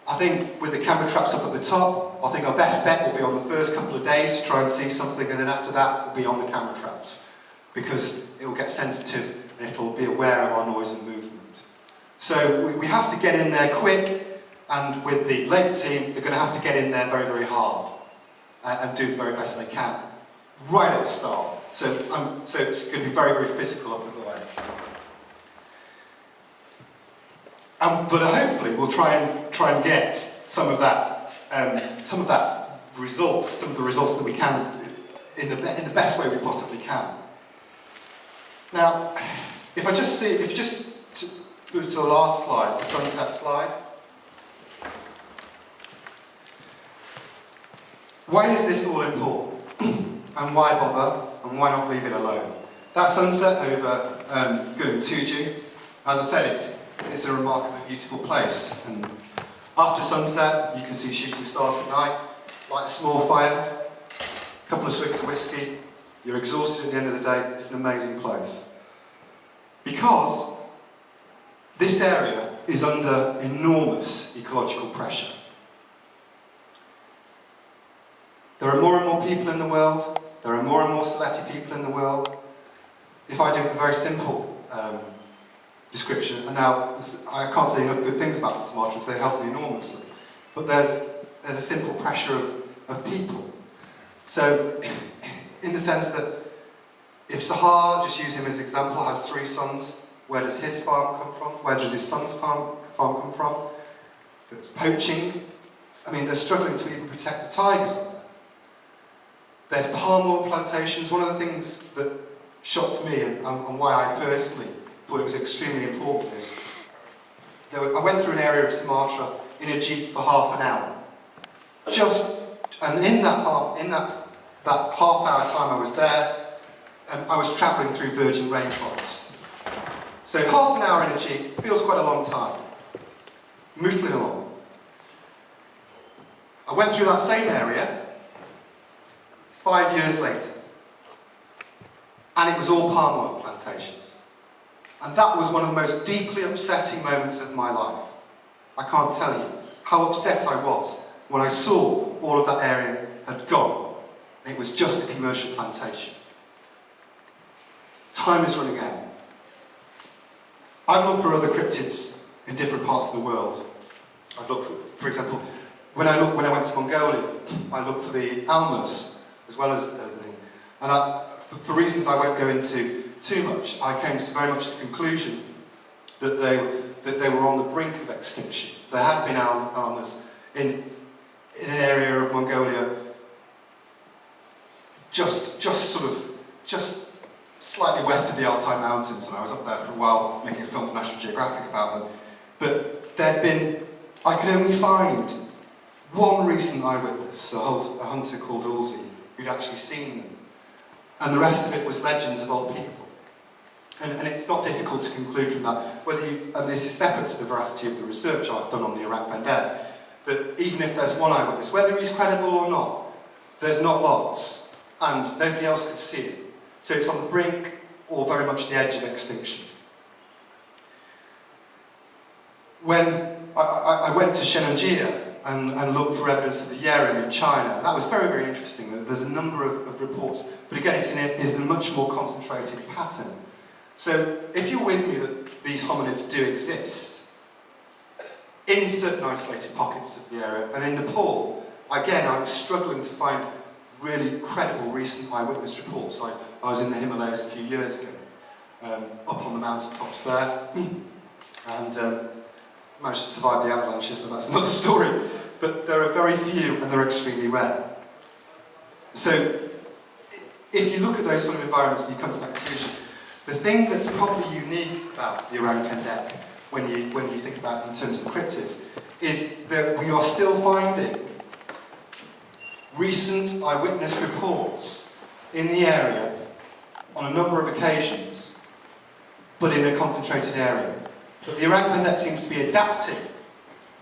I think with the camera traps up at the top, I think our best bet will be on the first couple of days to try and see something, and then after that will be on the camera traps, because it will get sensitive and it'll be aware of our noise and movement. So we have to get in there quick, and with the lake team, they're going to have to get in there very, very hard and do the very best they can, right at the start. So it's going to be very, very physical up and away. But hopefully we'll try and get some of that results, some of the results that we can in the best way we possibly can. Now, if you just move to the last slide, the sunset slide. Why is this all important? And why bother? And why not leave it alone? That sunset over Tuju, as I said, it's a remarkably beautiful place. And after sunset, you can see shooting stars at night, light a small fire, a couple of swigs of whiskey. You're exhausted at the end of the day. It's an amazing place. Because this area is under enormous ecological pressure. There are more and more people in the world. There are more and more Sylheti people in the world. If I do a very simple description, and now I can't say enough good things about the Sumatrans, they help me enormously, but there's a simple pressure of people. So, in the sense that if Sahar, just use him as an example, has 3 sons, where does his farm come from? Where does his son's farm come from? There's poaching. I mean, they're struggling to even protect the tigers up there. There's palm oil plantations. One of the things that shocked me and why I personally thought it was extremely important is I went through an area of Sumatra in a jeep for half an hour. And in that half-hour time I was there, I was travelling through virgin rainforest. So half an hour in a jeep feels quite a long time. Mootling along. I went through that same area 5 years later, and it was all palm oil plantations. And that was one of the most deeply upsetting moments of my life. I can't tell you how upset I was when I saw all of that area had gone, and it was just a commercial plantation. Time is running out. I've looked for other cryptids in different parts of the world. I've looked for example, when I went to Mongolia, I looked for the almas, as well as for reasons I won't go into too much, I came to very much the conclusion that they were on the brink of extinction. There had been almas in an area of Mongolia just slightly west of the Altai Mountains, and I was up there for a while making a film for National Geographic about them. But I could only find one recent eyewitness, a hunter called Ulzi, who'd actually seen them. And the rest of it was legends of old people. And it's not difficult to conclude from that, and this is separate to the veracity of the research I've done on the Iraq pendek, that even if there's one eyewitness, whether he's credible or not, there's not lots, and nobody else could see it. So it's on the brink, or very much the edge of extinction. When I went to Shenanjia and looked for evidence of the Yerim in China, that was very, very interesting. There's a number of reports, but again, it's in a much more concentrated pattern. So if you're with me that these hominids do exist, in certain isolated pockets of the area, and in Nepal, again, I was struggling to find really credible recent eyewitness reports. I was in the Himalayas a few years ago, up on the mountaintops there, and managed to survive the avalanches, but that's another story. But there are very few, and they're extremely rare. So, if you look at those sort of environments and you come to that conclusion, the thing that's probably unique about the Orang pendek, when you think about it in terms of cryptids, is that we are still finding recent eyewitness reports in the area on a number of occasions, but in a concentrated area. But the Orang pendek seems to be adapting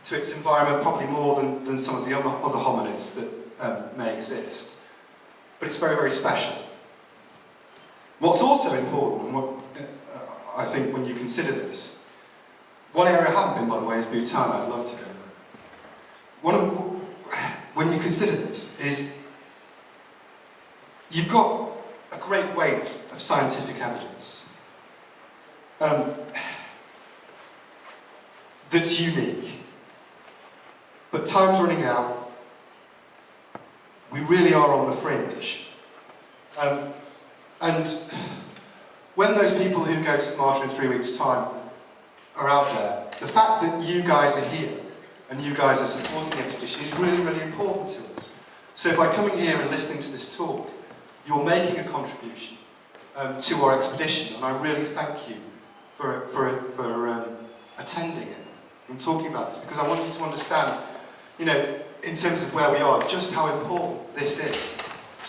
to its environment probably more than some of the other hominids that may exist. But it's very, very special. What's also important, and what I think when you consider this, one area I haven't been, by the way, is Bhutan. I'd love to go there. When you consider this, is you've got a great weight of scientific evidence that's unique. But time's running out. We really are on the fringe. And when those people who go to Sumatra in 3 weeks' time are out there, the fact that you guys are here and you guys are supporting the expedition is really, really important to us. So by coming here and listening to this talk, you're making a contribution to our expedition, and I really thank you for attending it and talking about this, because I want you to understand, you know, in terms of where we are, just how important this is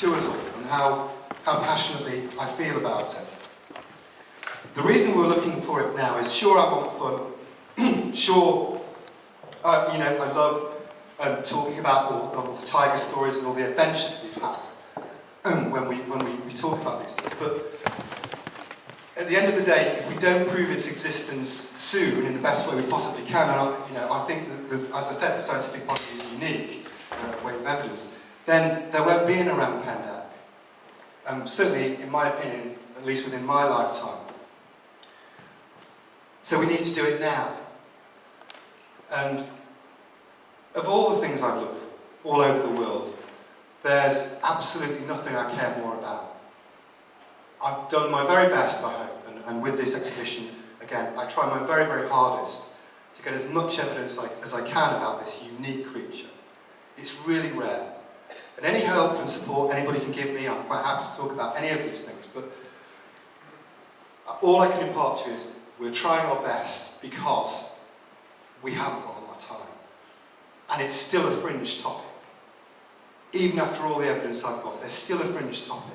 to us all and how passionately I feel about it. The reason we're looking for it now is, sure, I want fun, sure, you know, I love talking about all the tiger stories and all the adventures we've had when we talk about these things, but at the end of the day, if we don't prove its existence soon in the best way we possibly can, and you know, I think that, as I said, the scientific body is unique weight of evidence, then there won't be an around pendek. Certainly, in my opinion, at least within my lifetime. So we need to do it now. And of all the things I've looked for, all over the world, there's absolutely nothing I care more about. I've done my very best, I hope, and with this expedition, again, I try my very, very hardest to get as much evidence as I can about this unique creature. It's really rare. And any help and support anybody can give me, I'm quite happy to talk about any of these things, but all I can impart to you is we're trying our best because we haven't got a lot of time. And it's still a fringe topic. Even after all the evidence I've got, there's still a fringe topic.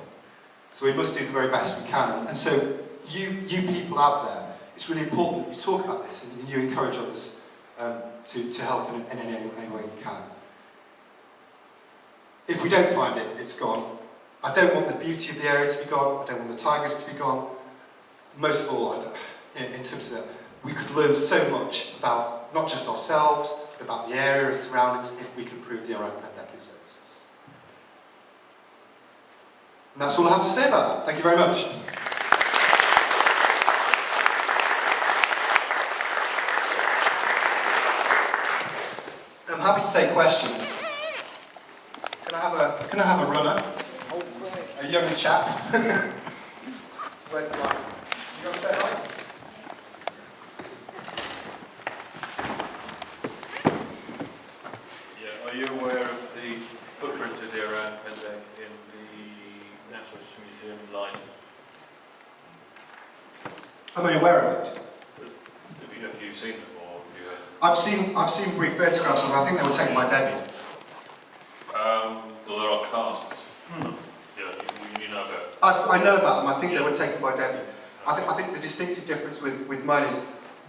So we must do the very best we can. And so you people out there, it's really important that you talk about this and you encourage others to help in any way you can. If we don't find it, it's gone. I don't want the beauty of the area to be gone. I don't want the tigers to be gone. Most of all, in terms of that, we could learn so much about not just ourselves, but about the area and surroundings if we can prove the around pendek exists. And that's all I have to say about that. Thank you very much. I'm happy to take questions. Can I have a runner? A young chap. Where's the line? You got that line? Yeah, are you aware of the footprint of the around pendek in the Natural History Museum line? Am I aware of it? Have you seen them or have you heard? I've seen brief photographs of them. I think they were taken by Davies. Well, there are casts. Yeah, you know about. I know about them. I think they were taken by Davies. I think the distinctive difference with mine is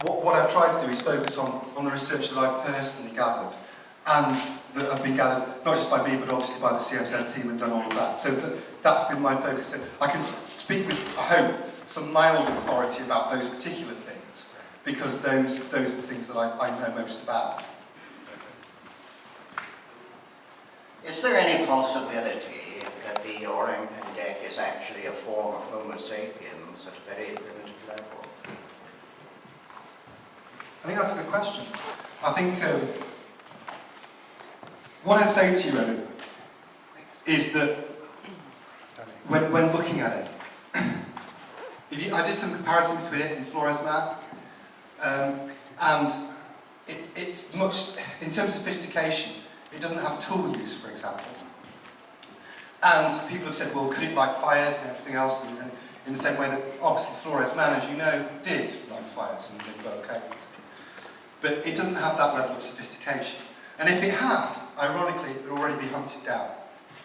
what I've tried to do is focus on the research that I've personally gathered and that have been gathered not just by me but obviously by the CFZ team and done all of that. So that's been my focus. So I can speak with, I hope, some mild authority about those particular things because those are the things that I know most about. Is there any possibility that the orang pendek is actually a form of Homo sapiens at a very primitive level? I think that's a good question. I think what I'd say to you, Owen, is that when looking at it, I did some comparison between it and Flores map, and it's much, in terms of sophistication, it doesn't have tool use, for example. And people have said, well, could it light fires and everything else? And in the same way that, obviously, Flores man, as you know, did light fires and did burn cables. But it doesn't have that level of sophistication. And if it had, ironically, it would already be hunted down.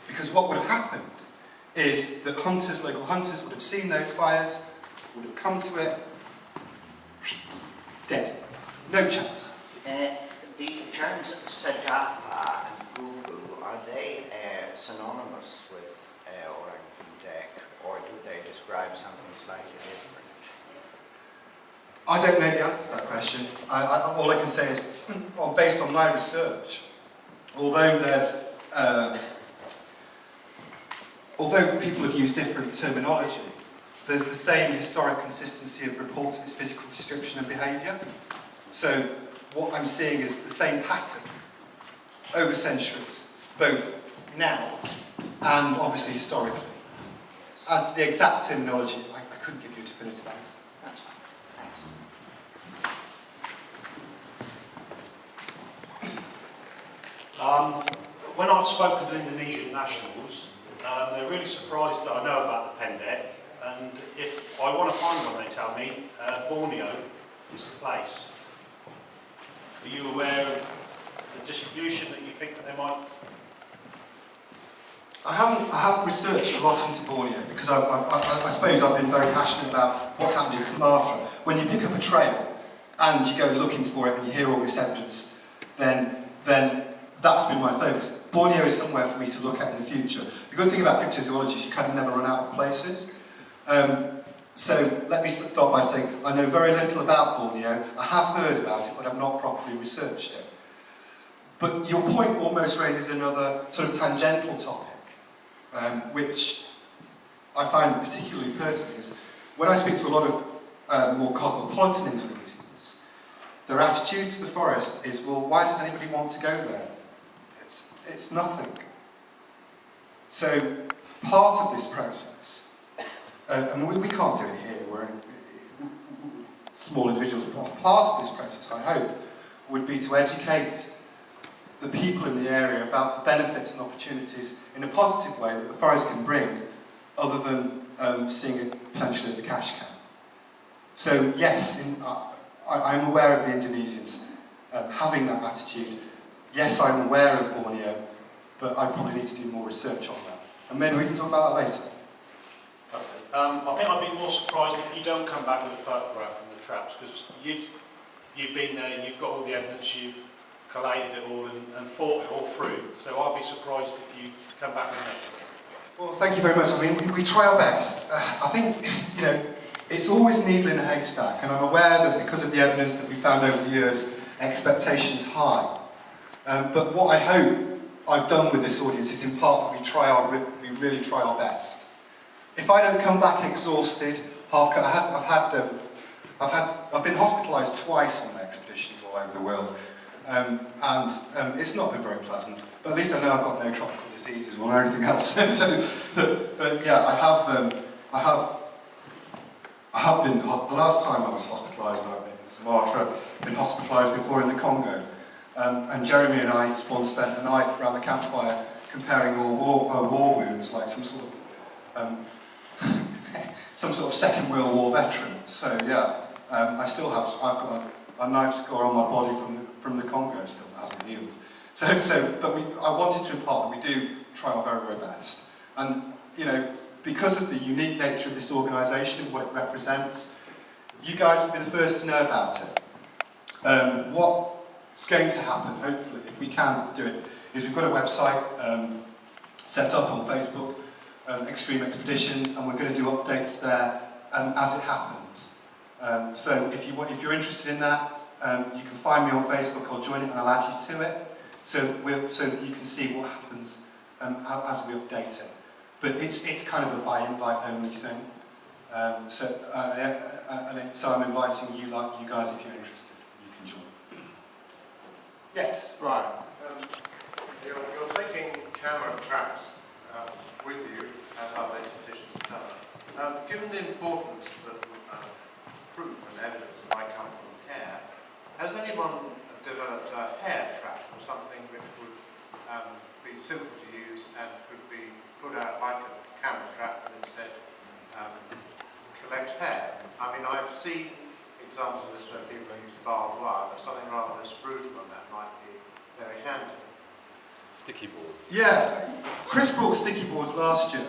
Because what would have happened is that hunters, local hunters, would have seen those fires, would have come to it, dead. No chance. The terms Sajapa and Gugu, are they synonymous with orang pendek, or do they describe something slightly different? I don't know the answer to that question. All I can say is, based on my research, although people have used different terminology, there's the same historic consistency of reports of its physical description and behaviour. So what I'm seeing is the same pattern over centuries, both now and obviously historically. as to the exact terminology, I couldn't give you a definitive answer. That's fine. Thanks. When I've spoken to Indonesian nationals, they're really surprised that I know about the pendek, and if I want to find one, they tell me, Borneo is the place. Are you aware of the distribution that you think that they might? I haven't researched a lot into Borneo because I suppose I've been very passionate about what's happened in Sumatra. When you pick up a trail and you go looking for it and you hear all this evidence, then that's been my focus. Borneo is somewhere for me to look at in the future. The good thing about cryptozoology is you kind of never run out of places. So let me start by saying I know very little about Borneo. I have heard about it, but I've not properly researched it. But your point almost raises another sort of tangential topic, which I find particularly pertinent, is when I speak to a lot of more cosmopolitan Indonesians, their attitude to the forest is, well, why does anybody want to go there? It's nothing. So part of this process, and we can't do it here, we're small individuals, part of this process, I hope, would be to educate the people in the area about the benefits and opportunities in a positive way that the forest can bring, other than seeing it potentially as a cash cow. So yes, I'm aware of the Indonesians having that attitude. Yes, I'm aware of Borneo, but I probably need to do more research on that. And maybe we can talk about that later. Okay. I think I'd be more surprised if you don't come back with a photograph from the traps, because you've been there, you've got all the evidence, you've collated it all and thought it all through. So I'll be surprised if you come back with nothing. Well, thank you very much. I mean, we try our best. I think, it's always needle in a haystack, and I'm aware that because of the evidence that we found over the years, expectations high. But what I hope I've done with this audience is in part that we really try our best. If I don't come back exhausted, half cut, I've been hospitalised twice on my expeditions all over the world, and it's not been very pleasant. But at least I know I've got no tropical diseases or anything else. but yeah, I have been. The last time I was hospitalised in Sumatra, been hospitalised before in the Congo. And Jeremy and I once spent the night around the campfire comparing our war wounds, like some sort of Second World War veteran. So yeah, I've got a knife scar on my body from the Congo still that hasn't healed. But I wanted to impart that we do try our very, very best. And because of the unique nature of this organisation and what it represents, you guys will be the first to know about it. What's going to happen, hopefully, if we can do it, is we've got a website set up on Facebook, Extreme Expeditions, and we're going to do updates there as it happens. So if you're interested in that, you can find me on Facebook, I'll join it and I'll add you to it, so that you can see what happens as we update it. But it's kind of a by invite only thing. So I'm inviting you guys, if you're interested, you can join. Yes, right. You're taking camera traps with you, as are the expeditions cover. Given the importance that proof and evidence might come from hair, has anyone developed a hair trap or something which would be simple to use and could be put out like a camera trap and instead collect hair? I mean, I've seen examples of this where people use barbed wire, but something rather less brutal than that might be very handy. Sticky boards. Yeah, Chris brought sticky boards last year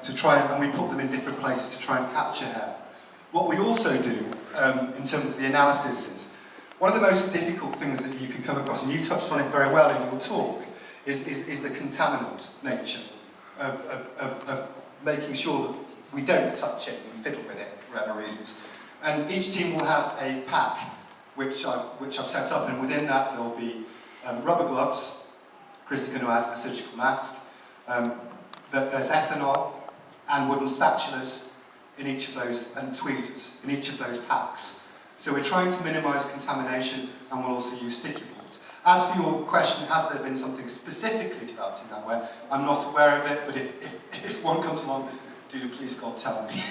to try, and we put them in different places to try and capture hair. What we also do in terms of the analysis is, one of the most difficult things that you can come across, and you touched on it very well in your talk, is the contaminant nature of making sure that we don't touch it and fiddle with it for whatever reasons. And each team will have a pack which I've set up, and within that there will be rubber gloves. Chris is going to add a surgical mask. There's ethanol and wooden spatulas in each of those, and tweezers in each of those packs. So we're trying to minimise contamination, and we'll also use sticky boards. As for your question, has there been something specifically developed in that way? I'm not aware of it, but if one comes along, do please God tell me.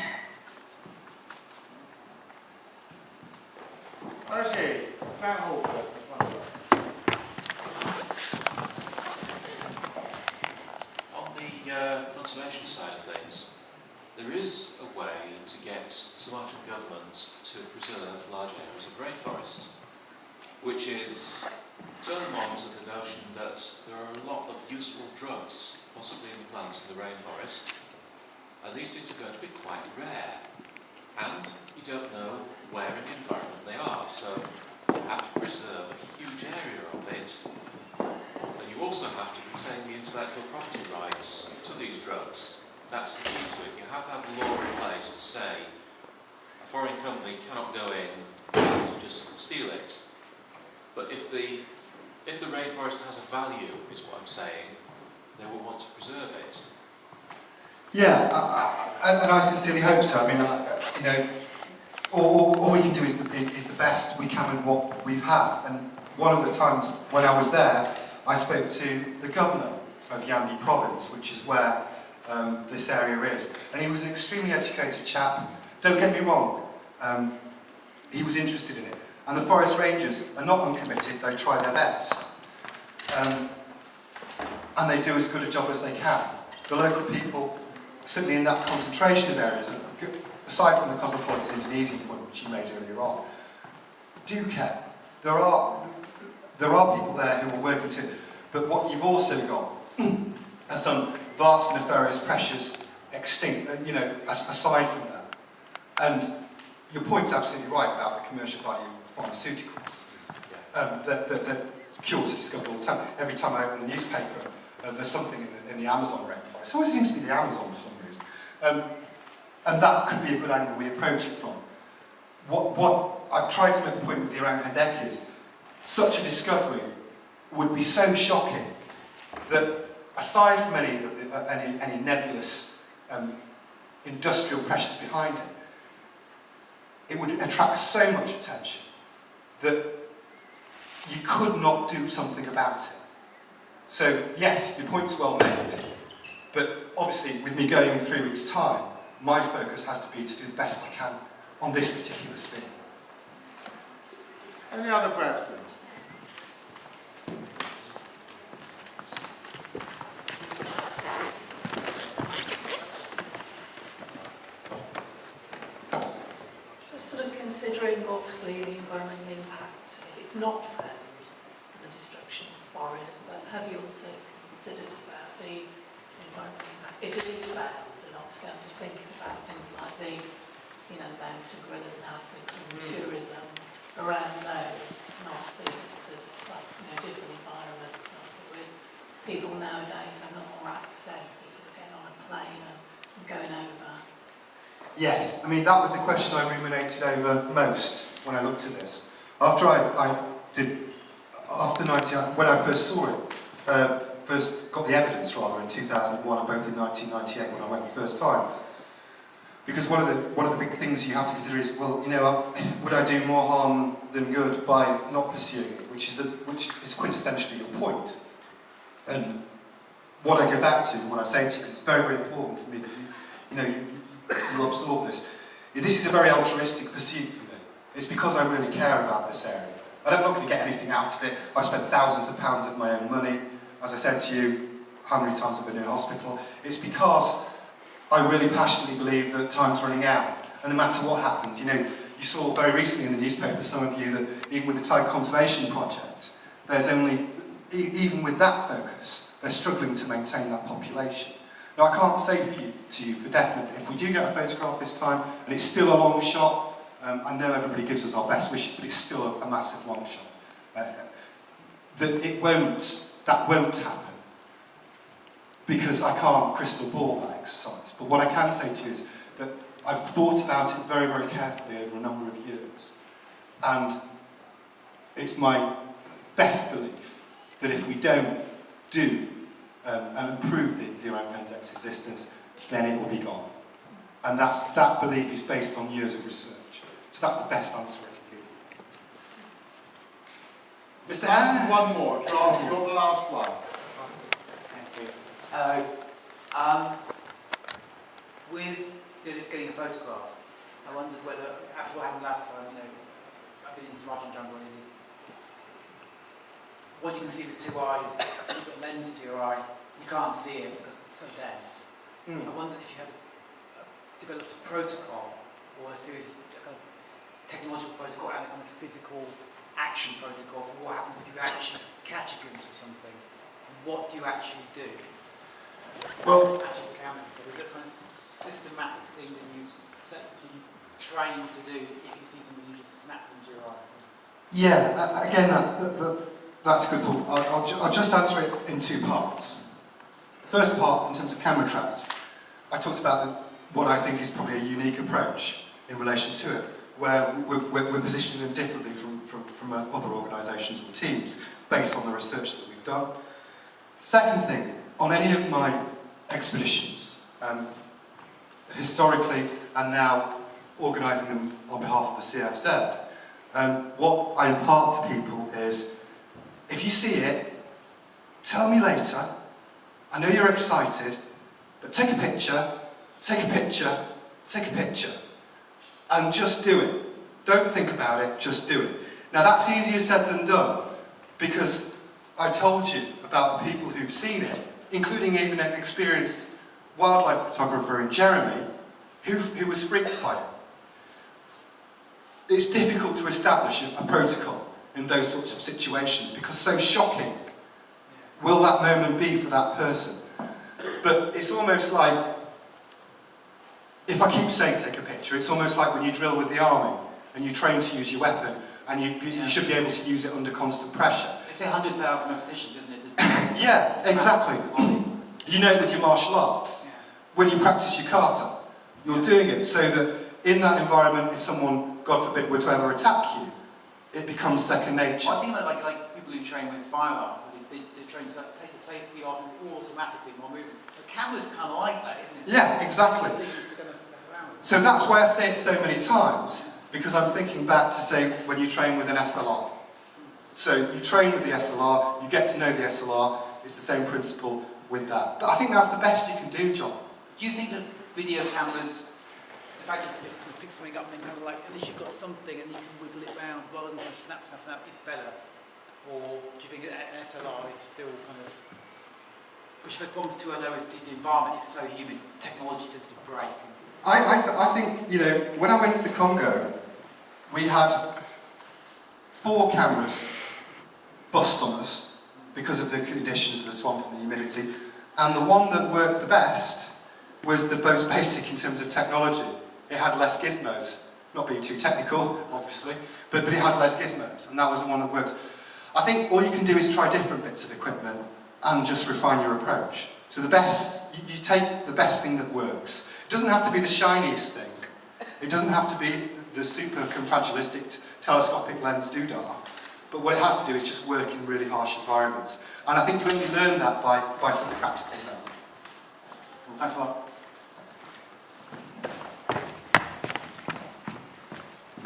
Okay, Plant Hall. On the conservation side of things, there is a way to get Sumatran government to preserve large areas of rainforest, which is turn them on to the notion that there are a lot of useful drugs, possibly in the plants in the rainforest, and these things are going to be quite rare, and you don't know where in the environment they are, so you have to preserve a huge area of it, and you also have to retain the intellectual property rights to these drugs. That's the key to it. You have to have the law in place to say a foreign company cannot go in and just steal it. But if the rainforest has a value, is what I'm saying, they will want to preserve it. Yeah, and I sincerely hope so. I mean, all we can do is the best we can with what we've had. And one of the times when I was there, I spoke to the governor of Yambi province, which is where this area is. And he was an extremely educated chap. Don't get me wrong, he was interested in it. And the forest rangers are not uncommitted, they try their best. And they do as good a job as they can. The local people, certainly in that concentration of areas, aside from the cosmopolitan Indonesian point which you made earlier on, do care. There are people there who are working to, but what you've also got are some vast, nefarious pressures extinct, aside from that. And your point's absolutely right about the commercial value of pharmaceuticals. That cures are discovered all the time. Every time I open the newspaper, there's something in the Amazon rainforest. It always seems to be the Amazon for some reason. And that could be a good angle we approach it from. What I've tried to make a point with the orang pendek is, such a discovery would be so shocking that aside from any nebulous industrial pressures behind it, it would attract so much attention that you could not do something about it. So yes, your point's well made, but obviously with me going in 3 weeks' time, my focus has to be to do the best I can on this particular spin. Any other questions? Just sort of considering, obviously, the environmental impact, if it's not found, and the destruction of forests, but have you also considered about the environmental impact, if it is found? And obviously I'm just thinking about things like the, bounty gorillas in Africa and tourism around those, and obviously it's like, different environments, and obviously with people nowadays have a lot more access to sort of getting on a plane and going over. Yes, I mean that was the question I ruminated over most when I looked at this. After when I first saw it, first got the evidence rather in 2001 and both in 1998 when I went the first time. Because one of the big things you have to consider is, well, would I do more harm than good by not pursuing it, which is quintessentially your point. And what I go back to, what I say to you, because it's very, very important for me that you absorb this. This is a very altruistic pursuit for me. It's because I really care about this area. I'm not going to get anything out of it. I've spent thousands of pounds of my own money. As I said to you, how many times I've been in hospital. It's because I really passionately believe that time's running out. And no matter what happens, you saw very recently in the newspaper, some of you, that even with the Tiger Conservation Project, there's only, even with that focus, they're struggling to maintain that population. Now, I can't say to you for definite, if we do get a photograph this time, and it's still a long shot, I know everybody gives us our best wishes, but it's still a massive long shot. That won't happen. Because I can't crystal ball that exercise. But what I can say to you is that I've thought about it very, very carefully over a number of years. And it's my best belief that if we don't do and improve the orang pendek's existence, then it will be gone. And that belief is based on years of research. So that's the best answer I can give you. Mr. Hanson, one more. You're the last one. Thank you. with getting a photograph, I wondered whether, after what happened last time, you know, I've been in Sumatra jungle, and it is, what you can see with two eyes, you've got a lens to your eye, you can't see it because it's so dense. I wondered if you had developed a protocol or a series of kind of technological protocol and a kind of physical action protocol for what happens if you actually catch a glimpse of something. And what do you actually do? Well, Actual cameras. So is it a kind of systematic thing that you train to do if you see something you just snap into your eye? yeah, again, that's a good thought. I'll just answer it in two parts. First part, in terms of camera traps, I talked about what I think is probably a unique approach in relation to it, where we're positioning them differently from other organisations and teams, based on the research that we've done. Second thing, on any of my expeditions, historically and now organising them on behalf of the CFZ, what I impart to people is, if you see it, tell me later. I know you're excited, but take a picture, take a picture, take a picture, and just do it. Don't think about it, just do it. Now that's easier said than done, because I told you about the people who've seen it, including even an experienced wildlife photographer in Jeremy, who was freaked by it. It's difficult to establish a protocol in those sorts of situations, because so shocking will that moment be for that person. But it's almost like, if I keep saying take a picture, it's almost like when you drill with the army and you train to use your weapon, and you should be able to use it under constant pressure. It's 100,000 repetitions, isn't it? Yeah, exactly. You know, with your martial arts, when you practice your kata, you're doing it so that in that environment, if someone, God forbid, were to ever attack you, it becomes second nature. Well, I think like people who train with firearms, they train to take the safety off automatically while moving. The camera's kind of like that, isn't it? Yeah, exactly. So that's why I say it so many times, because I'm thinking back to, say, when you train with an SLR. So you train with the SLR, you get to know the SLR, it's the same principle with that. But I think that's the best you can do, John. Do you think that video cameras, the fact that you can pick something up and then kind of like, at least you've got something and you can wiggle it around rather than kind of snap stuff out, is better? Or do you think that an SLR is still kind of, which if it comes to a low, the environment is so humid, technology tends to break? I think, you know, when I went to the Congo, we had 4 cameras bust on us because of the conditions of the swamp and the humidity, and the one that worked the best was the most basic in terms of technology. It had less gizmos, not being too technical, obviously, but it had less gizmos, and that was the one that worked. I think all you can do is try different bits of equipment and just refine your approach. So the best, you take the best thing that works. It doesn't have to be the shiniest thing. It doesn't have to be the super confragilistic telescopic lens doodah. But what it has to do is just work in really harsh environments. And I think you only learn that by sort of practicing that. Thanks a lot.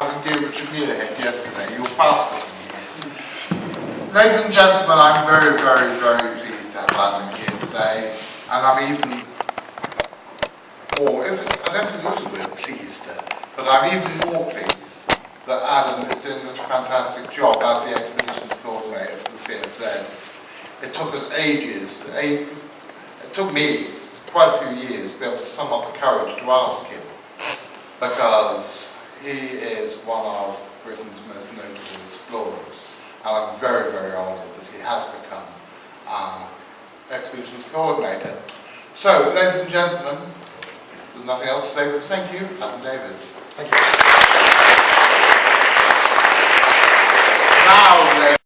Having dealt with Trevor Head yesterday, you're faster than he is. Ladies and gentlemen, I'm very, very, very pleased to have Adam here today. And I'm even more, I don't think you should be pleased, but I'm even more pleased that Adam is doing such a fantastic job as the Expeditions Co-ordinator for the CFZ. It took us ages, it took me quite a few years to be able to sum up the courage to ask him, because he is one of Britain's most notable explorers, and I'm very, very honoured that he has become our Expeditions Co-ordinator. So, ladies and gentlemen, there's nothing else to say but thank you, Adam Davies. Thank you. Now, ladies